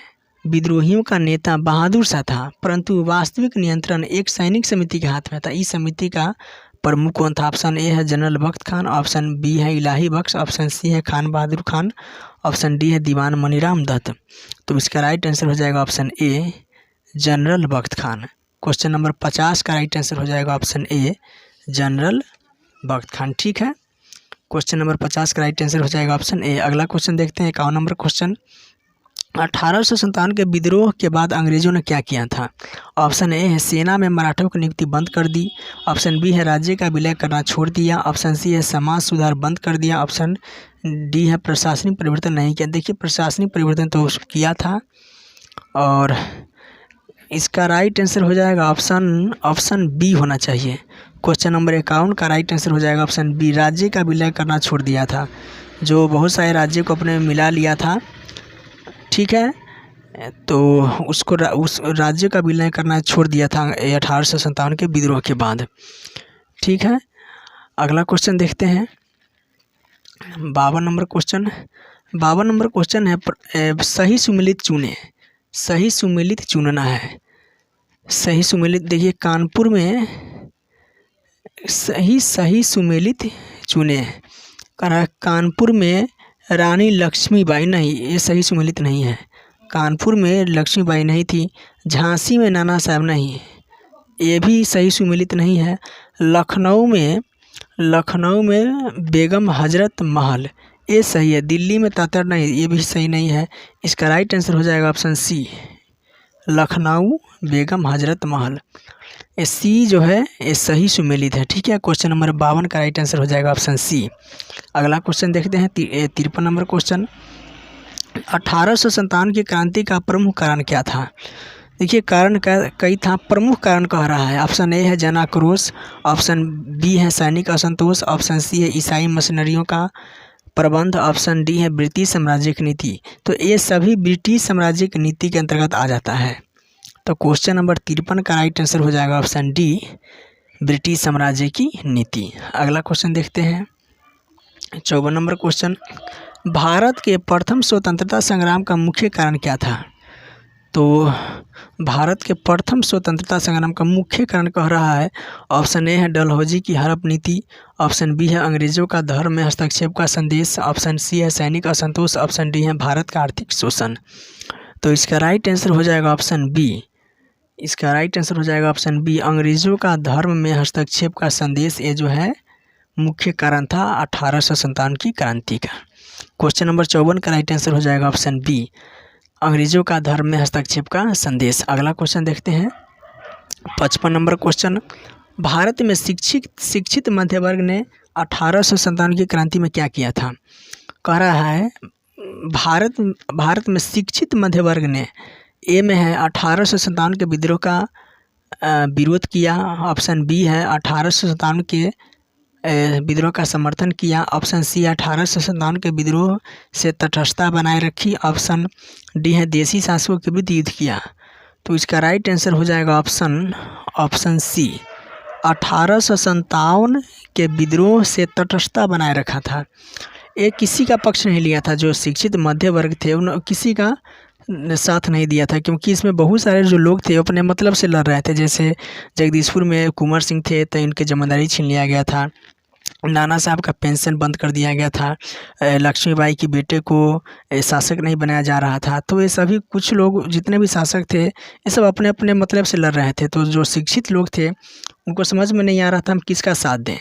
विद्रोहियों का नेता बहादुर शाह था, परंतु वास्तविक नियंत्रण एक सैनिक समिति के हाथ में था। इस समिति का प्रमुख कौन था? ऑप्शन ए है जनरल बख्त खान, ऑप्शन बी है इलाही बख्श, ऑप्शन सी है खान बहादुर खान, ऑप्शन डी है दीवान मनीराम दत्त। तो इसका राइट आंसर हो जाएगा option a general Bakht Khan. Question number 50 का राइट आंसर हो जाएगा ऑप्शन ए जनरल बख्त खान। ठीक है, क्वेश्चन नंबर 50 का राइट आंसर हो जाएगा ऑप्शन ए। अगला क्वेश्चन देखते हैं 51 नंबर क्वेश्चन। 1857 के विद्रोह के बाद अंग्रेजों ने क्या किया था? ऑप्शन ए है सेना में मराठों की नियुक्ति बंद कर दी, ऑप्शन बी है राज्य का विलय करना छोड़ दिया, ऑप्शन सी है समाज सुधार बंद कर दिया, ऑप्शन डी है प्रशासनिक परिवर्तन नहीं किया। देखिए प्रशासनिक परिवर्तन तो किया था और इसका राइट आंसर हो जाएगा ऑप्शन बी होना चाहिए। क्वेश्चन नंबर 51 का राइट आंसर हो जाएगा ऑप्शन बी राज्य का विलय करना छोड़ दिया था। जो बहुत सारे राज्यों को अपने में मिला लिया था, ठीक है, तो उसको उस राज्य का विलय करना छोड़ दिया था 1857 के विद्रोह के बाद। ठीक है, अगला क्वेश्चन देखते हैं 52 नंबर क्वेश्चन। 52 नंबर क्वेश्चन है सही सुमेलित चुने। सही सुमेलित चुनना है। सही सुमेलित देखिए कानपुर में सही सुमेलित चुने। कानपुर में रानी लक्ष्मीबाई नहीं, ये सही सुमेलित नहीं है। कानपुर में लक्ष्मीबाई नहीं थी। झांसी में नाना साहब नहीं, ये भी सही सुमेलित नहीं है। लखनऊ में बेगम हजरत महल, ये सही है। दिल्ली में तातर नहीं, ये भी सही नहीं है। इसका राइट आंसर हो जाएगा ऑप्शन सी, लखनऊ बेगम हजरत महल। ये सी जो है ये सही सुमेलित है। ठीक है, क्वेश्चन नंबर 52 का राइट आंसर हो जाएगा ऑप्शन सी। अगला क्वेश्चन देखते हैं 53 नंबर क्वेश्चन। 1857 की क्रांति का प्रमुख कारण क्या था? देखिए कारण कई था, प्रमुख कारण कह रहा है। ऑप्शन ए है जन आक्रोश, ऑप्शन बी है सैनिक असंतोष, ऑप्शन सी है ईसाई मशीनरियों का प्रबंध, ऑप्शन डी है ब्रिटिश साम्राज्य की नीति। तो ये सभी ब्रिटिश साम्राज्य की नीति के अंतर्गत आ जाता है। तो क्वेश्चन नंबर 53 का राइट आंसर हो जाएगा ऑप्शन डी, ब्रिटिश साम्राज्य की नीति। अगला क्वेश्चन देखते हैं 54 नंबर क्वेश्चन। भारत के प्रथम स्वतंत्रता संग्राम का मुख्य कारण क्या था? तो भारत के प्रथम स्वतंत्रता संग्राम का मुख्य कारण कह रहा है। ऑप्शन ए है डलहौजी की हड़प नीति, ऑप्शन बी है अंग्रेजों का धर्म में हस्तक्षेप का संदेश, ऑप्शन सी है सैनिक असंतोष, ऑप्शन डी है भारत का आर्थिक शोषण। तो इसका राइट आंसर हो जाएगा ऑप्शन बी, इसका राइट आंसर हो जाएगा ऑप्शन बी, अंग्रेजों का धर्म में हस्तक्षेप का संदेश। ये जो है मुख्य कारण था 1857 की क्रांति का। क्वेश्चन नंबर 54 का राइट आंसर हो जाएगा ऑप्शन बी, अंग्रेजों का धर्म में हस्तक्षेप का संदेश। अगला क्वेश्चन देखते हैं 55 नंबर क्वेश्चन। भारत में शिक्षित मध्य वर्ग ने 1857 की क्रांति में क्या किया था? कह रहा है भारत में शिक्षित मध्य वर्ग ने, ए में है 1857 के विद्रोह का विरोध किया, ऑप्शन बी है 1857 के विद्रोह का समर्थन किया, ऑप्शन सी 1857 के विद्रोह से तटस्थता बनाए रखी, ऑप्शन डी है देशी शासकों के विरुद्ध युद्ध किया। तो इसका राइट आंसर हो जाएगा ऑप्शन सी, 1857 के विद्रोह से तटस्थता बनाए रखा था। ये किसी का पक्ष नहीं लिया था, जो शिक्षित मध्य वर्ग थे उन किसी का साथ नहीं दिया था, क्योंकि इसमें बहुत सारे जो लोग थे अपने मतलब से लड़ रहे थे। जैसे जगदीशपुर में कुंवर सिंह थे तो इनके जमींदारी छीन लिया गया था, नाना साहब का पेंशन बंद कर दिया गया था, लक्ष्मीबाई की बेटे को शासक नहीं बनाया जा रहा था। तो ये सभी कुछ लोग जितने भी शासक थे ये सब अपने अपने मतलब से लड़ रहे थे। तो जो शिक्षित लोग थे उनको समझ में नहीं आ रहा था हम किसका साथ दें,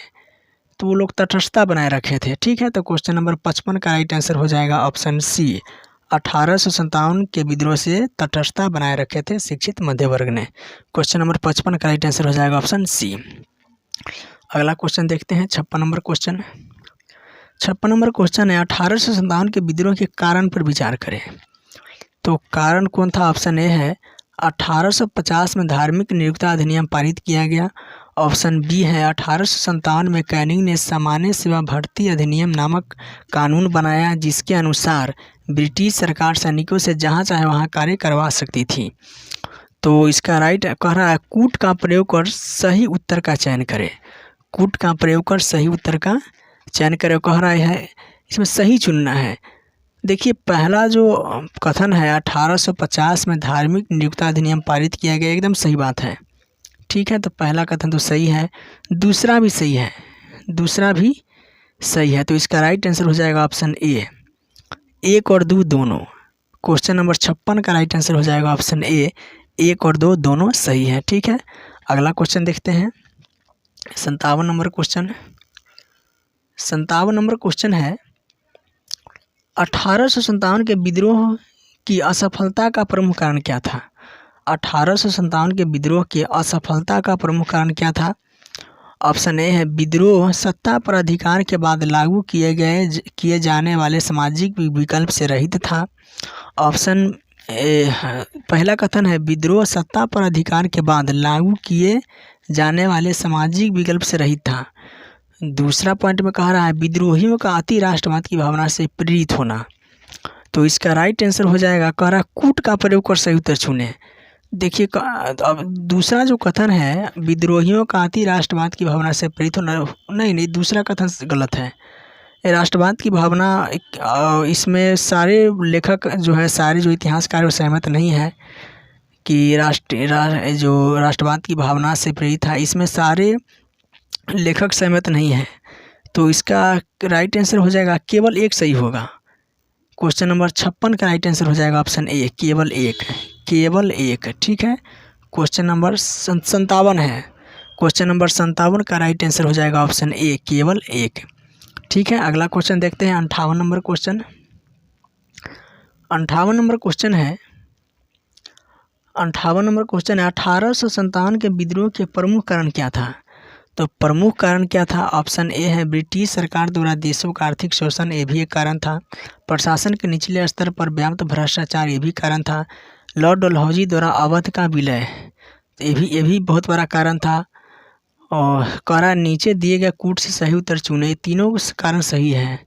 तो वो लोग तटस्थता बनाए रखे थे। ठीक है, तो क्वेश्चन नंबर 55 का राइट आंसर हो जाएगा ऑप्शन सी, 1857 के विद्रोह से तटस्थता बनाए रखे थे शिक्षित मध्य वर्ग ने। क्वेश्चन नंबर 55 का राइट आंसर हो जाएगा ऑप्शन सी। अगला क्वेश्चन देखते हैं 56 नंबर क्वेश्चन। 56 नंबर क्वेश्चन है 1857 के विद्रोह के कारण पर विचार करें। तो कारण कौन था? ऑप्शन ए है 1850 में धार्मिक नियोक्ता अधिनियम पारित किया गया, ऑप्शन बी है 1857 में कैनिंग ने सामान्य सेवा भर्ती अधिनियम नामक कानून बनाया, जिसके अनुसार ब्रिटिश सरकार सैनिकों से जहां चाहे वहां कार्य करवा सकती थी। तो इसका राइट कह रहा है कूट का प्रयोग कर सही उत्तर का चयन करें, कूट का प्रयोग कर सही उत्तर का चयन करें कह रहा है, इसमें सही चुनना है। देखिए पहला जो कथन है 1850 में धार्मिक नियोक्ता अधिनियम पारित किया गया, एकदम सही बात है। ठीक है, तो पहला कथन तो सही है, दूसरा भी सही है, दूसरा भी सही है। तो इसका राइट आंसर हो जाएगा ऑप्शन ए, 1 और 2 दोनों। क्वेश्चन नंबर 56 का राइट आंसर हो जाएगा ऑप्शन ए, 1 और 2 दोनों सही है। ठीक है, अगला क्वेश्चन देखते हैं 57 नंबर क्वेश्चन। 57 नंबर क्वेश्चन है 1857 के विद्रोह की असफलता का प्रमुख कारण क्या था? 1857 के विद्रोह की असफलता का प्रमुख कारण क्या था? ऑप्शन ए है विद्रोह सत्ता पर अधिकार के बाद लागू किए जाने वाले सामाजिक विकल्प से रहित था। ऑप्शन पहला कथन है विद्रोह सत्ता पर अधिकार के बाद लागू किए जाने वाले सामाजिक विकल्प से रहित था। दूसरा पॉइंट में कह रहा है विद्रोहियों का अति राष्ट्रवाद की भावना से प्रेरित होना। तो इसका राइट आंसर हो जाएगा, कह रहा है कूट का प्रयोग कर सही उत्तर चुने। देखिए अब दूसरा जो कथन है विद्रोहियों का अति राष्ट्रवाद की भावना से प्रेरित होना, नहीं दूसरा कथन गलत है। राष्ट्रवाद की भावना इसमें सारे लेखक जो है, सारे जो इतिहासकार वो सहमत नहीं है कि राष्ट्रवाद की भावना से प्रेरित था, इसमें सारे लेखक सहमत नहीं है। तो इसका राइट आंसर हो जाएगा केवल एक सही होगा। क्वेश्चन नंबर 56 का राइट आंसर हो जाएगा ऑप्शन ए, केवल एक। ठीक है, क्वेश्चन नंबर 57 है। क्वेश्चन नंबर 57 का राइट आंसर हो जाएगा ऑप्शन ए, केवल एक। ठीक है, अगला क्वेश्चन देखते हैं 58 नंबर क्वेश्चन। 58 नंबर क्वेश्चन है 1857 के विद्रोह के प्रमुख कारण क्या था? तो प्रमुख कारण क्या था? ऑप्शन ए है ब्रिटिश सरकार द्वारा देशों का आर्थिक शोषण, ये भी एक कारण था। प्रशासन के निचले स्तर पर व्याप्त भ्रष्टाचार, ये भी कारण था। लॉर्ड डलहौजी द्वारा अवध का विलय, ये भी बहुत बड़ा कारण था। और करा नीचे दिए गए कूट से सही उत्तर चुने, तीनों कारण सही है।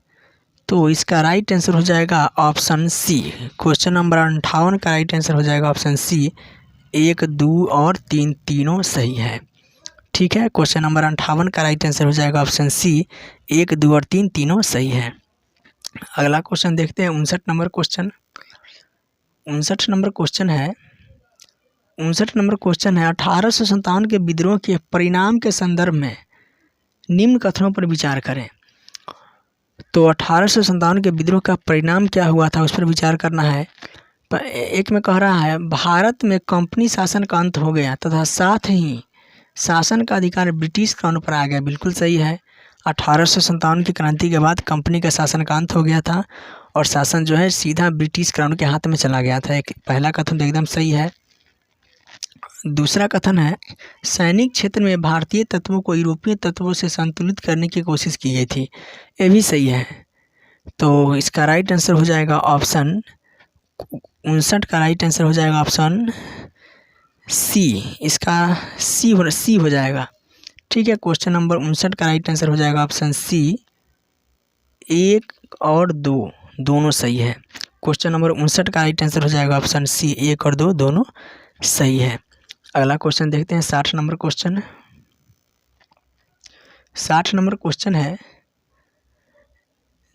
तो इसका राइट आंसर हो जाएगा ऑप्शन सी। क्वेश्चन नंबर 58 का राइट आंसर हो जाएगा ऑप्शन सी, 1, 2 और 3 तीनों सही है। ठीक है, क्वेश्चन नंबर 58 का राइट आंसर हो जाएगा ऑप्शन सी, 1, 2 और 3 तीनों सही है। अगला क्वेश्चन देखते हैं 59 नंबर क्वेश्चन। 59 नंबर क्वेश्चन है 1857 के विद्रोह के परिणाम के संदर्भ में निम्न कथनों पर विचार करें। तो 1857 के विद्रोह का परिणाम क्या हुआ था, उस पर विचार करना है। एक में कह रहा है भारत में कंपनी शासन का अंत हो गया तथा साथ ही शासन का अधिकार ब्रिटिश क्राउन पर आ गया, बिल्कुल सही है। 1857 की क्रांति के बाद कंपनी का शासन का अंत हो गया था और शासन जो है सीधा ब्रिटिश क्राउन के हाथ में चला गया था। एक पहला कथन तो एकदम सही है। दूसरा कथन है सैनिक क्षेत्र में भारतीय तत्वों को यूरोपीय तत्वों से संतुलित करने की कोशिश की गई थी, ये भी सही है। तो इसका राइट आंसर हो जाएगा ऑप्शन 59 का राइट आंसर हो जाएगा ऑप्शन सी। इसका सी हो जाएगा। ठीक है, क्वेश्चन नंबर 59 का राइट आंसर हो जाएगा ऑप्शन सी, 1 और 2 दोनों सही है। क्वेश्चन नंबर 59 का राइट आंसर हो जाएगा ऑप्शन सी, 1 और 2 दोनों सही है। अगला क्वेश्चन देखते हैं 60 नंबर क्वेश्चन। 60 नंबर क्वेश्चन है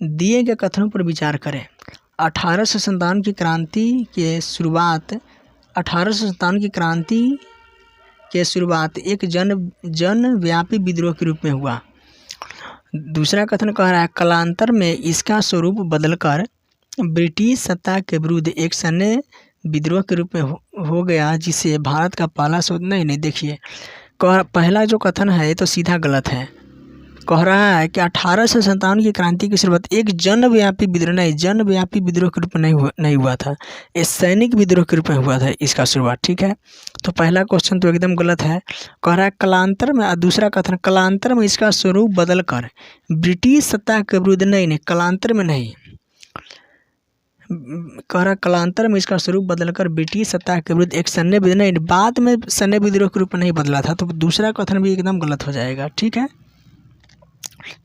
दिए गए कथनों पर विचार करें। 1857 की क्रांति के शुरुआत 1857 की क्रांति के शुरुआत एक जनव्यापी विद्रोह के रूप में हुआ। दूसरा कथन कह रहा है कालांतर में इसका स्वरूप बदलकर ब्रिटिश सत्ता के विरुद्ध एक सैन्य विद्रोह के रूप में हो गया, जिसे भारत का पहला नहीं देखिए, पहला जो कथन है ये तो सीधा गलत है। कह रहा है कि 1857 की क्रांति की शुरुआत एक जनव्यापी विद्रोह के रूप में नहीं हुआ था, ये सैनिक विद्रोह के रूप में हुआ था इसका शुरुआत। ठीक है, तो पहला क्वेश्चन तो एकदम गलत है। कह रहा है कालांतर में, दूसरा कथन कालांतर में इसका स्वरूप बदलकर ब्रिटिश सत्ता के विरुद्ध नहीं, कालांतर में नहीं, कह रहा कालांतर में इसका स्वरूप बदलकर ब्रिटिश सत्ता के विरुद्ध एक सैन्य विद्रोह नहीं, बाद में सैन्य विद्रोह के रूप में नहीं बदला था, तो दूसरा कथन भी एकदम गलत हो जाएगा। ठीक है,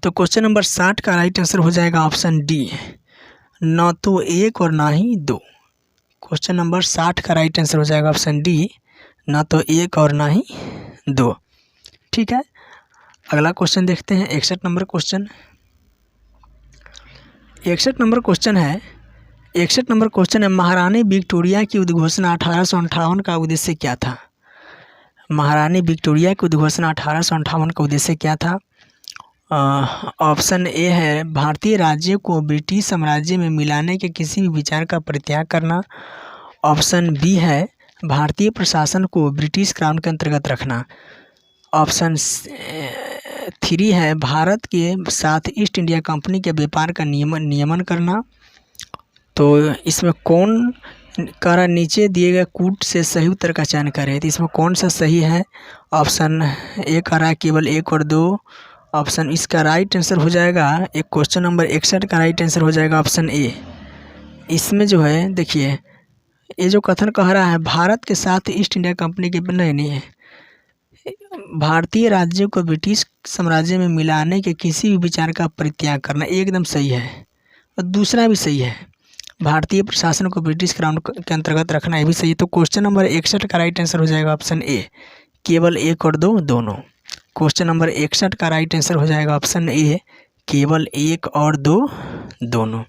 तो क्वेश्चन नंबर 60 का राइट आंसर हो जाएगा ऑप्शन डी, न तो 1 और ना ही 2। क्वेश्चन नंबर 60 का राइट आंसर हो जाएगा ऑप्शन डी, न तो 1 और ना ही 2। ठीक है, अगला क्वेश्चन देखते हैं 61 नंबर क्वेश्चन। 61 नंबर क्वेश्चन है 61 नंबर क्वेश्चन है महारानी विक्टोरिया की उद्घोषणा 1858 का उद्देश्य क्या था? महारानी विक्टोरिया की उद्घोषणा 1858 का उद्देश्य क्या था? ऑप्शन ए है भारतीय राज्य को ब्रिटिश साम्राज्य में मिलाने के किसी भी विचार का परित्याग करना। ऑप्शन बी है भारतीय प्रशासन को ब्रिटिश क्राउन के अंतर्गत रखना। ऑप्शन 3 है भारत के साथ ईस्ट इंडिया कंपनी के व्यापार का नियमन करना। तो इसमें कौन करा नीचे दिए गए कूट से सही उत्तर का चयन करें, तो इसमें कौन सा सही है? ऑप्शन ए कह रहा है केवल 1 और 2। ऑप्शन इसका राइट आंसर हो जाएगा एक क्वेश्चन नंबर 61 का राइट आंसर हो जाएगा ऑप्शन ए। इसमें जो है देखिए ये जो कथन कह रहा है भारत के साथ ईस्ट इंडिया कंपनी के नहीं है, भारतीय राज्यों को ब्रिटिश साम्राज्य में मिलाने के किसी भी विचार का परित्याग करना, एकदम सही है। और दूसरा भी सही है, भारतीय प्रशासन को ब्रिटिश क्राउन के अंतर्गत रखना, ये भी सही है। तो क्वेश्चन नंबर 61 का राइट आंसर हो जाएगा ऑप्शन ए, केवल 1 और 2 दोनों। क्वेश्चन नंबर 61 का राइट आंसर हो जाएगा ऑप्शन ए, केवल 1 और 2 दोनों।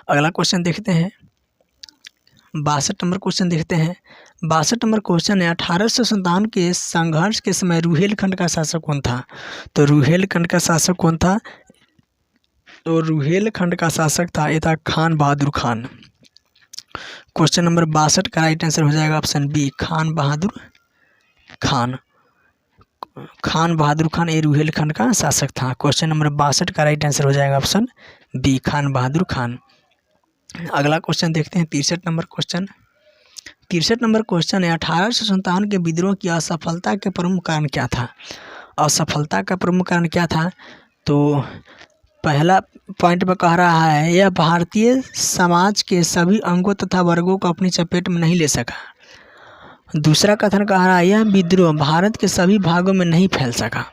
अगला क्वेश्चन देखते हैं 62 नंबर क्वेश्चन देखते हैं। 62 नंबर क्वेश्चन है 1857 के संघर्ष के समय रुहेलखंड का शासक कौन था? तो रुहेलखंड का शासक कौन था? तो रुहेलखंड का शासक था ये था खान बहादुर खान। क्वेश्चन नंबर 62 का राइट आंसर हो जाएगा ऑप्शन बी, खान बहादुर खान। खान बहादुर खान ये रुहेलखंड का शासक था। क्वेश्चन नंबर 62 का राइट आंसर हो जाएगा ऑप्शन बी, खान बहादुर खान। अगला क्वेश्चन देखते हैं 63 नंबर क्वेश्चन। 63 नंबर क्वेश्चन है 1857 के विद्रोह की असफलता के प्रमुख कारण क्या था। असफलता का प्रमुख कारण क्या था, तो पहला पॉइंट में कह रहा है यह भारतीय समाज के सभी अंगों तथा वर्गों को अपनी चपेट में नहीं ले सका। दूसरा कथन कह रहा है यह विद्रोह भारत के सभी भागों में नहीं फैल सका।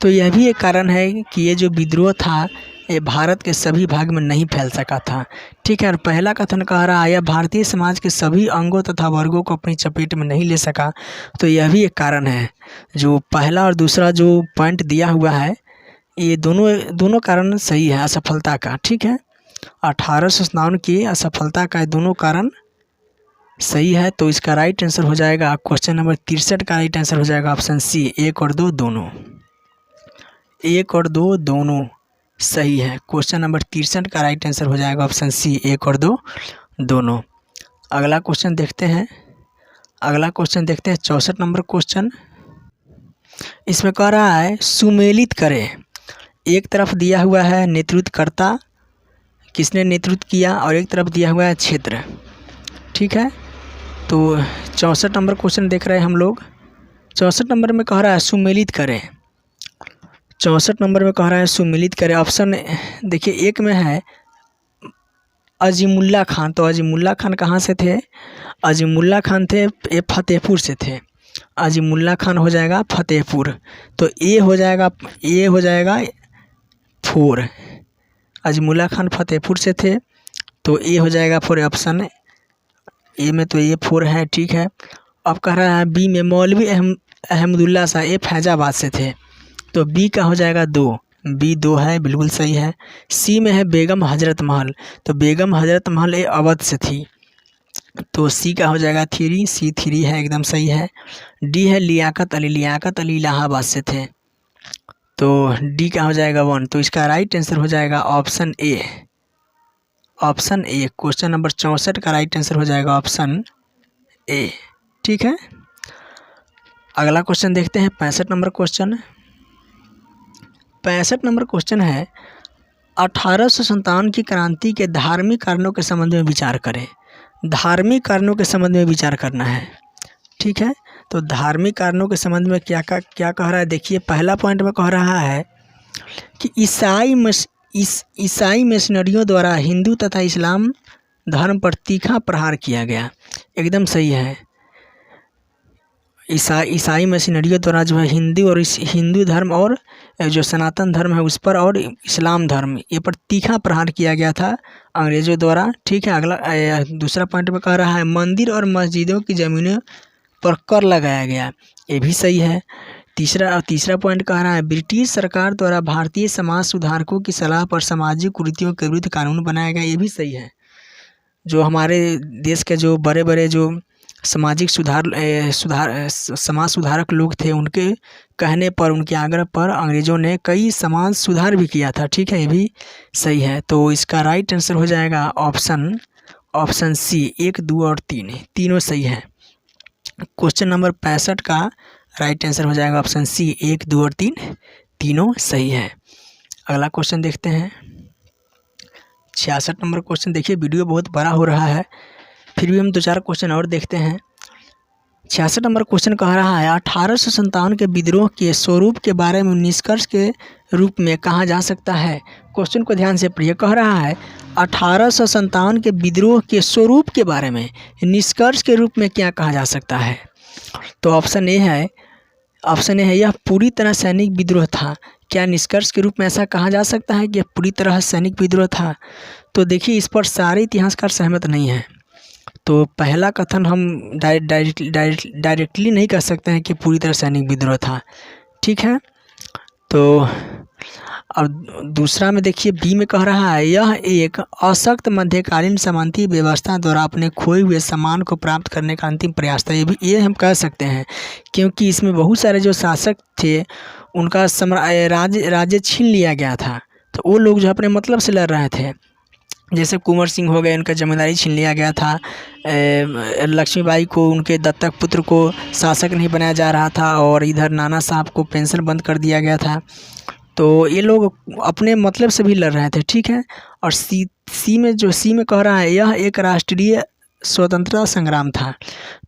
तो यह भी एक कारण है कि ये जो विद्रोह था ये भारत के सभी भाग में नहीं फैल सका था। ठीक है, और पहला कथन कह रहा है यह भारतीय समाज के सभी अंगों तथा वर्गों को अपनी चपेट में नहीं ले सका। तो यह भी एक कारण है। जो पहला और दूसरा जो पॉइंट दिया हुआ है ये दोनों कारण सही है असफलता का। ठीक है, 1857 की असफलता का दोनों कारण सही है। तो इसका राइट आंसर हो जाएगा क्वेश्चन नंबर 63 का राइट आंसर हो जाएगा ऑप्शन सी, 1 और 2 दोनों। 1 और 2 दोनों सही है। क्वेश्चन नंबर 63 का राइट आंसर हो जाएगा ऑप्शन सी, 1 और 2 दोनों। अगला क्वेश्चन देखते हैं 64 नंबर क्वेश्चन। इसमें कह रहा है सुमेलित करें। एक तरफ दिया हुआ है नेतृत्वकर्ता, किसने नेतृत्व किया, और एक तरफ दिया हुआ है क्षेत्र। ठीक है, तो 64 नंबर क्वेश्चन देख रहे हैं हम लोग। 64 नंबर में कह रहा है सुमेलित करें। 64 नंबर में कह रहा है सुमेलित करें। ऑप्शन देखिए, एक में है अजीमुल्ला खान। तो अजीमुल्ला खान कहाँ से थे, अजीमुल्ला खान थे ये फतेहपुर से थे। अजीमुल्ला खान हो जाएगा फतेहपुर। तो ए हो जाएगा 4। अजीमुल्ला खान फतेहपुर से थे तो ए हो जाएगा 4 ऑप्शन ए में। तो ये 4 है। ठीक है, अब कह रहा है बी में मौलवी अहमदुल्ला शाह ये फैजाबाद से थे। तो बी का हो जाएगा 2, बी 2 है, बिल्कुल सही है। सी में है बेगम हजरत महल। तो बेगम हजरत महल ये अवध से थी। तो सी का हो जाएगा 3, सी 3 है, एकदम सही है। डी है लियाकत अली इलाहाबाद से थे। तो डी का हो जाएगा 1। तो इसका राइट आंसर हो जाएगा option A, option A. Question number 64 का राइट आंसर हो जाएगा ऑप्शन ए। ठीक है, अगला क्वेश्चन देखते हैं 65 नंबर क्वेश्चन। 65 नंबर क्वेश्चन है 1857 की क्रांति के धार्मिक कारणों के संबंध में विचार करें। धार्मिक कारणों के संबंध में विचार करना है। ठीक है, तो धार्मिक कारणों के संबंध में क्या कह रहा है, देखिए पहला पॉइंट में कह रहा है कि ईसाई मिशनरियों द्वारा हिंदू तथा इस्लाम धर्म पर तीखा प्रहार किया गया। एकदम सही है। ईसाई मिशनरियों द्वारा जो है हिंदू धर्म और जो सनातन धर्म है उस पर और इस्लाम धर्म ये पर तीखा प्रहार किया गया था अंग्रेज़ों द्वारा। ठीक है, अगला दूसरा पॉइंट में कह रहा है मंदिर और मस्जिदों की ज़मीनों पर कर लगाया गया। ये भी सही है। तीसरा पॉइंट कह रहा है ब्रिटिश सरकार द्वारा भारतीय समाज सुधारकों की सलाह पर सामाजिक कुरीतियों के विरुद्ध कानून बनाया गया। ये भी सही है। जो हमारे देश के जो बड़े बड़े जो समाज सुधारक लोग थे उनके कहने पर, उनके आग्रह पर अंग्रेज़ों ने कई समाज सुधार भी किया था। ठीक है, ये भी सही है। तो इसका राइट आंसर हो जाएगा ऑप्शन सी, 1, 2 और 3 तीनों सही है। क्वेश्चन नंबर 65 का राइट आंसर हो जाएगा ऑप्शन सी, 1, 2 और 3 तीनों सही है। अगला क्वेश्चन देखते हैं 66 नंबर क्वेश्चन। देखिए वीडियो बहुत बड़ा हो रहा है, फिर भी हम 2-4 क्वेश्चन और देखते हैं। 66 नंबर क्वेश्चन कह रहा है 1857 के विद्रोह के स्वरूप के बारे में निष्कर्ष के रूप में कहा जा सकता है। क्वेश्चन को ध्यान से पढ़िए। कह रहा है 1857 के विद्रोह के स्वरूप के बारे में निष्कर्ष के रूप में क्या कहा जा सकता है। तो ऑप्शन ए है यह पूरी तरह सैनिक विद्रोह था। क्या निष्कर्ष के रूप में ऐसा कहा जा सकता है कि यह पूरी तरह सैनिक विद्रोह था। तो देखिए इस पर सारे इतिहासकार सहमत नहीं हैं। तो पहला कथन हम डायरेक्टली नहीं कह सकते हैं कि पूरी तरह सैनिक विद्रोह था। ठीक है, तो और दूसरा में देखिए बी में कह रहा है यह एक अशक्त मध्यकालीन सामंती व्यवस्था द्वारा अपने खोए हुए सम्मान को प्राप्त करने का अंतिम प्रयास था। ये हम कह सकते हैं क्योंकि इसमें बहुत सारे जो शासक थे उनका राज्य छीन लिया गया था। तो वो लोग जो अपने मतलब से लड़ रहे थे जैसे कुंवर सिंह हो गए, उनका जमींदारी छीन लिया गया था। लक्ष्मीबाई को, उनके दत्तक पुत्र को शासक नहीं बनाया जा रहा था, और इधर नाना साहब को पेंशन बंद कर दिया गया था। तो ये लोग अपने मतलब से भी लड़ रहे थे, ठीक है। और सी में कह रहा है यह एक राष्ट्रीय स्वतंत्रता संग्राम था।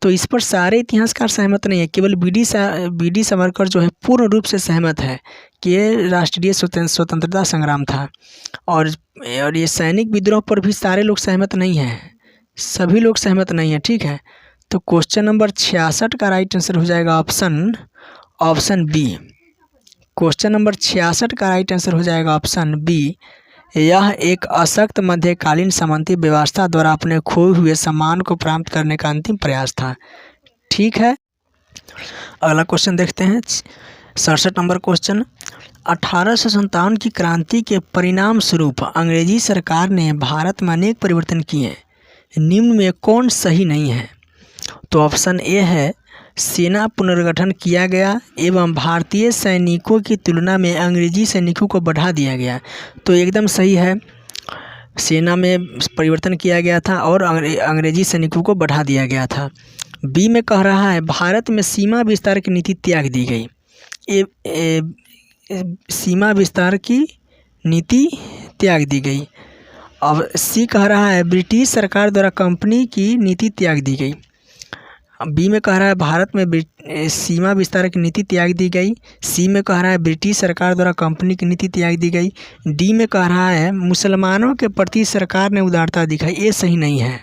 तो इस पर सारे इतिहासकार सहमत नहीं है, केवल बी डी सावरकर जो है पूर्ण रूप से सहमत है कि ये राष्ट्रीय स्वतंत्रता संग्राम था। और ये सैनिक विद्रोह पर भी सारे लोग सहमत नहीं हैं, सभी लोग सहमत नहीं हैं, ठीक है। तो क्वेश्चन नंबर 66 का राइट आंसर हो जाएगा ऑप्शन बी। क्वेश्चन नंबर 66 का राइट आंसर हो जाएगा ऑप्शन बी। यह एक अशक्त मध्यकालीन सामंती व्यवस्था द्वारा अपने खोए हुए सम्मान को प्राप्त करने का अंतिम प्रयास था, ठीक है। अगला क्वेश्चन देखते हैं, 67 नंबर क्वेश्चन। 1857 की क्रांति के परिणाम स्वरूप अंग्रेजी सरकार ने भारत में अनेक परिवर्तन किए, निम्न में कौन सही नहीं है? तो ऑप्शन ए है सेना पुनर्गठन किया गया एवं भारतीय सैनिकों की तुलना में अंग्रेजी सैनिकों को बढ़ा दिया गया। तो एकदम सही है, सेना में परिवर्तन किया गया था और अंग्रेजी सैनिकों को बढ़ा दिया गया था। बी में कह रहा है भारत में सीमा विस्तार की नीति त्याग दी गई। सीमा विस्तार की नीति त्याग दी गई। अब सी कह रहा है ब्रिटिश सरकार द्वारा कंपनी की नीति त्याग दी गई। बी में कह रहा है भारत में सीमा विस्तार की नीति त्याग दी गई। सी में कह रहा है ब्रिटिश सरकार द्वारा कंपनी की नीति त्याग दी गई। डी में कह रहा है मुसलमानों के प्रति सरकार ने उदारता दिखाई। ये सही नहीं है।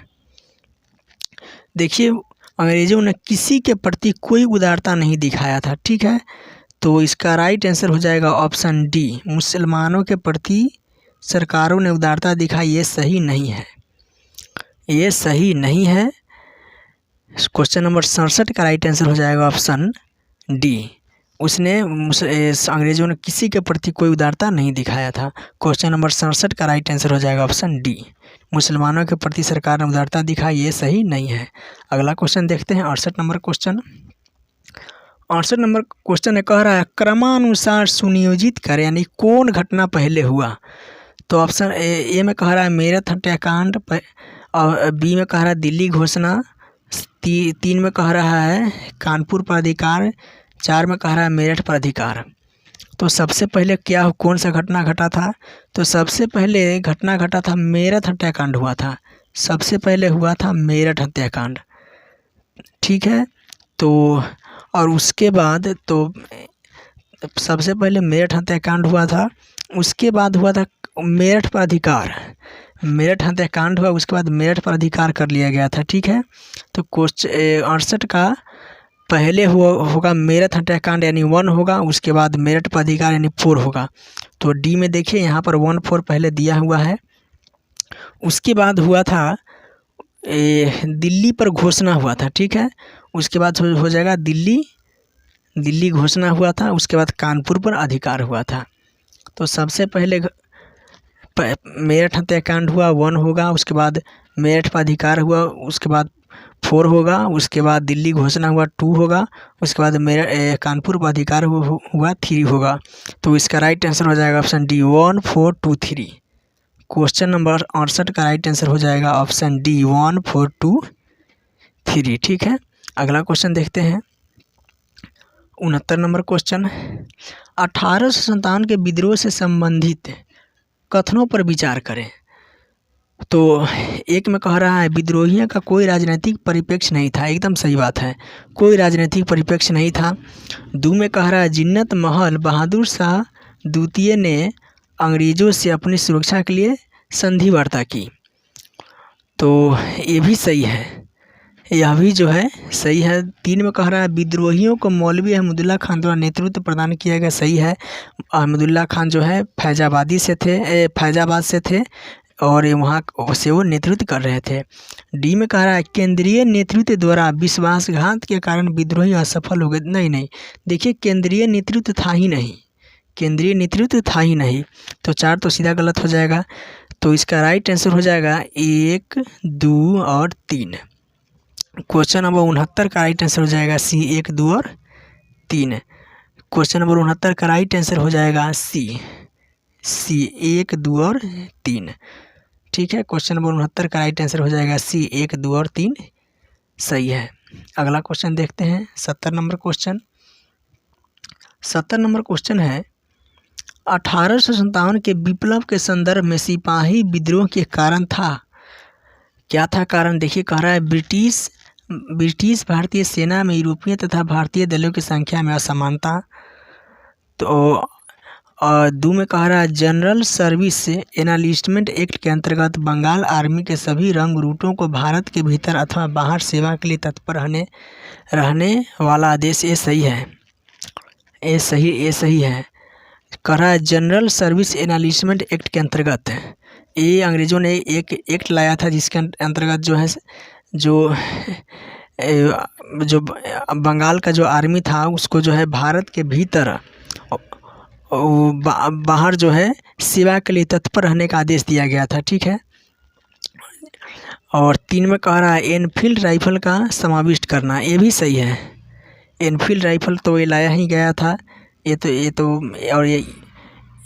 देखिए, अंग्रेज़ों ने किसी के प्रति कोई उदारता नहीं दिखाया था, ठीक है। तो इसका राइट आंसर हो जाएगा ऑप्शन डी, मुसलमानों के प्रति सरकारों ने उदारता दिखाई। ये सही नहीं है, ये सही नहीं है। क्वेश्चन नंबर 67 का राइट आंसर हो जाएगा ऑप्शन डी। उसने अंग्रेज़ों ने किसी के प्रति कोई उदारता नहीं दिखाया था। क्वेश्चन नंबर 67 का राइट आंसर हो जाएगा ऑप्शन डी, मुसलमानों के प्रति सरकार ने उदारता दिखाई। ये सही नहीं है। अगला क्वेश्चन देखते हैं, 68 नंबर क्वेश्चन। 68 नंबर क्वेश्चन है, कह रहा है क्रमानुसार सुनियोजित कर, यानी कौन घटना पहले हुआ? तो ऑप्शन ए में कह रहा है मेरठ हत्याकांड, और बी में कह रहा है दिल्ली घोषणा, 3 में कह रहा है कानपुर पर अधिकार, 4 में कह रहा है मेरठ पर अधिकार। तो सबसे पहले कौन सा घटना घटा था? तो सबसे पहले घटना घटा था मेरठ हत्याकांड हुआ था। सबसे पहले हुआ था मेरठ हत्याकांड, ठीक है। तो और उसके बाद तो सबसे पहले मेरठ हत्याकांड हुआ था, उसके बाद हुआ था मेरठ पर अधिकार। मेरठ हत्याकांड हुआ, उसके बाद मेरठ पर अधिकार कर लिया गया था, ठीक है। तो क्वेश्चन 68 का पहले होगा मेरठ हत्याकांड यानी 1 होगा, उसके बाद मेरठ पर अधिकार यानी 4 होगा। तो डी में देखिए यहाँ पर 1, 4 पहले दिया हुआ है। उसके बाद हुआ था दिल्ली पर घोषणा हुआ था, ठीक है। उसके बाद हो जाएगा दिल्ली घोषणा हुआ था, उसके बाद कानपुर पर अधिकार हुआ था। तो सबसे पहले मेरठ हत्याकांड हुआ 1 होगा, उसके बाद मेरठ पर अधिकार हुआ, उसके बाद 4 होगा, उसके बाद दिल्ली घोषणा हुआ 2 होगा, उसके बाद कानपुर पर अधिकार हुआ 3 होगा। तो इसका राइट आंसर हो जाएगा ऑप्शन डी, 1, 4, 2, 3। क्वेश्चन नंबर 68 का राइट आंसर हो जाएगा ऑप्शन डी, 1, 4, 2, 3, ठीक है। अगला क्वेश्चन देखते हैं, 69 नंबर क्वेश्चन। 1857 के विद्रोह से संबंधित कथनों पर विचार करें। तो 1 में कह रहा है विद्रोहियों का कोई राजनीतिक परिप्रेक्ष्य नहीं था। एकदम सही बात है, कोई राजनीतिक परिप्रेक्ष्य नहीं था। 2 में कह रहा है जिन्नत महल बहादुर शाह द्वितीय ने अंग्रेज़ों से अपनी सुरक्षा के लिए संधि वार्ता की। तो ये भी सही है, यह भी जो है सही है। 3 में कह रहा है विद्रोहियों को मौलवी अहमदुल्ला खान द्वारा नेतृत्व प्रदान किया गया। सही है, अहमदुल्ला खान जो है फैजाबाद से थे और वहाँ से वो नेतृत्व कर रहे थे। डी में कह रहा है केंद्रीय नेतृत्व द्वारा विश्वासघात के कारण विद्रोही असफल हो गए। नहीं, देखिए केंद्रीय नेतृत्व था ही नहीं, केंद्रीय नेतृत्व था ही नहीं। तो 4 तो सीधा गलत हो जाएगा। तो इसका राइट आंसर हो जाएगा 1, 2 और 3। क्वेश्चन नंबर 69 का राइट आंसर हो जाएगा सी, 1, 2 और 3। क्वेश्चन नंबर 69 का राइट आंसर हो जाएगा सी, 1, 2 और 3। ठीक है। क्वेश्चन नंबर 69 का राइट आंसर हो जाएगा सी, 1, 2 और 3 सही है। अगला क्वेश्चन देखते हैं 70 नंबर क्वेश्चन। 70 नंबर क्वेश्चन है 1857 के विप्लव के संदर्भ में सिपाही विद्रोह के कारण था। क्या था कारण? देखिए कह रहा है ब्रिटिश भारतीय सेना में यूरोपीय तथा भारतीय दलों की संख्या में असमानता। तो दो में कह रहा है जनरल सर्विस एनालिस्टमेंट एक्ट के अंतर्गत बंगाल आर्मी के सभी रंग रूटों को भारत के भीतर अथवा बाहर सेवा के लिए तत्पर रहने वाला आदेश। ये सही है, ये सही है। कह रहा है जनरल सर्विस एनालिस्टमेंट एक्ट के अंतर्गत ये अंग्रेज़ों ने एक एक्ट लाया था जिसके अंतर्गत जो बंगाल का जो आर्मी था उसको जो है भारत के भीतर बाहर जो है सेवा के लिए तत्पर रहने का आदेश दिया गया था। ठीक है। और 3 में कह रहा है एनफील्ड राइफल का समाविष्ट करना। ये भी सही है। एनफील्ड राइफल तो ये लाया ही गया था। ये तो और ये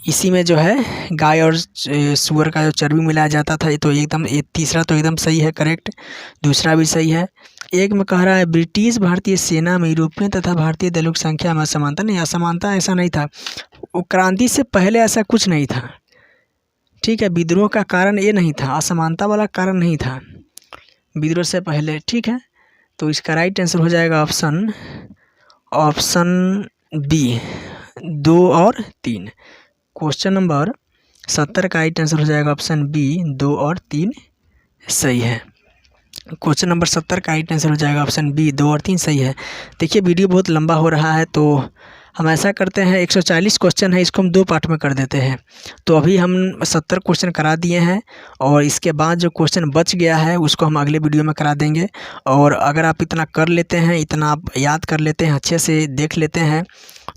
इसी में जो है गाय और सुअर का जो चर्बी मिलाया जाता था। ये तीसरा तो एकदम सही है, करेक्ट। दूसरा भी सही है। 1 में कह रहा है ब्रिटिश भारतीय सेना में यूरोपियन तथा भारतीय दलों की संख्या में असमानता। नहीं, असमानता ऐसा नहीं था। वो क्रांति से पहले ऐसा कुछ नहीं था। ठीक है। विद्रोह का कारण ये नहीं था, असमानता वाला कारण नहीं था विद्रोह से पहले। ठीक है। तो इसका राइट आंसर हो जाएगा ऑप्शन बी, 2 और 3। क्वेश्चन नंबर 70 का राइट आंसर हो जाएगा ऑप्शन बी, 2 और 3 सही है। क्वेश्चन नंबर 70 का राइट आंसर हो जाएगा ऑप्शन बी, 2 और 3 सही है। देखिए वीडियो बहुत लंबा हो रहा है तो हम ऐसा करते हैं 140 क्वेश्चन है, इसको हम 2 पार्ट में कर देते हैं। तो अभी हम 70 क्वेश्चन करा दिए हैं और इसके बाद जो क्वेश्चन बच गया है उसको हम अगले वीडियो में करा देंगे। और अगर आप इतना कर लेते हैं, इतना आप याद कर लेते हैं, अच्छे से देख लेते हैं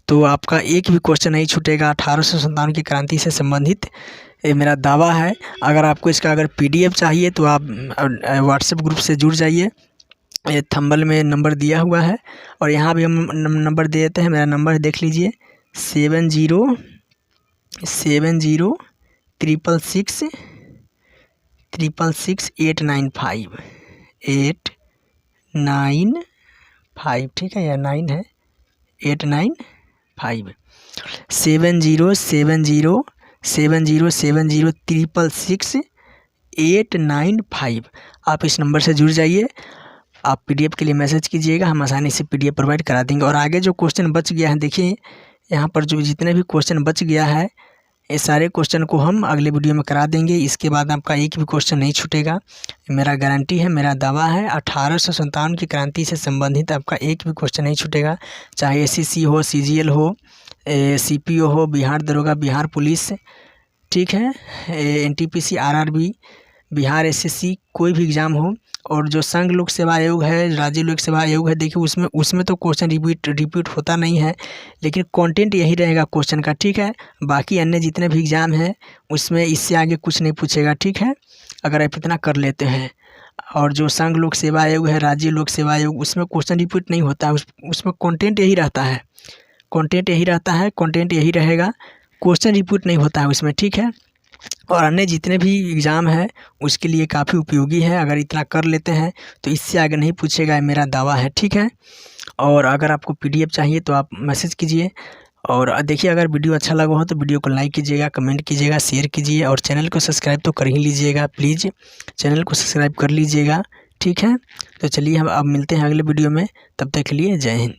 तो आपका एक भी क्वेश्चन नहीं छूटेगा 1857 की क्रांति से संबंधित। ये मेरा दावा है। अगर आपको इसका PDF चाहिए तो आप व्हाट्सएप ग्रुप से जुड़ जाइए। ये थंबनेल में नंबर दिया हुआ है और यहाँ भी हम नंबर दे देते हैं। मेरा नंबर देख लीजिए 706666895895। ठीक है, यह 9 है, 895 7066668895। आप इस नंबर से जुड़ जाइए। आप PDF के लिए मैसेज कीजिएगा, हम आसानी से PDF प्रोवाइड करा देंगे। और आगे जो क्वेश्चन बच गया है, देखिए यहाँ पर जो जितने भी क्वेश्चन बच गया है ये सारे क्वेश्चन को हम अगले वीडियो में करा देंगे। इसके बाद आपका एक भी क्वेश्चन नहीं छूटेगा, मेरा गारंटी है, मेरा दावा है। 1857 की क्रांति से संबंधित आपका एक भी क्वेश्चन नहीं छूटेगा, चाहे SCC हो, CGL हो, CPO हो, बिहार दरोगा, बिहार पुलिस, ठीक है, NTPC, RRB, बिहार SSC, कोई भी एग्ज़ाम हो। और जो संघ लोक सेवा आयोग है, राज्य लोक सेवा आयोग है, देखिए उसमें तो क्वेश्चन रिपीट होता नहीं है, लेकिन कंटेंट यही रहेगा क्वेश्चन का। ठीक है। बाकी अन्य जितने भी एग्ज़ाम हैं उसमें इससे आगे कुछ नहीं पूछेगा। ठीक है, अगर आप इतना कर लेते हैं। और जो संघ लोक सेवा आयोग है, राज्य लोक सेवा आयोग, उसमें क्वेश्चन रिपीट नहीं होता है, उसमें कंटेंट यही रहता है, कंटेंट यही रहेगा, क्वेश्चन रिपीट नहीं होता है उसमें। ठीक है। और अन्य जितने भी एग्ज़ाम है उसके लिए काफ़ी उपयोगी है। अगर इतना कर लेते हैं तो इससे आगे नहीं पूछेगा, मेरा दावा है। ठीक है। और अगर आपको PDF चाहिए तो आप मैसेज कीजिए। और देखिए अगर वीडियो अच्छा लगा हो तो वीडियो को लाइक कीजिएगा, कमेंट कीजिएगा, शेयर कीजिए और चैनल को सब्सक्राइब तो कर ही लीजिएगा। प्लीज़ चैनल को सब्सक्राइब कर लीजिएगा। ठीक है। तो चलिए हम अब मिलते हैं अगले वीडियो में, तब तक के लिए जय हिंद।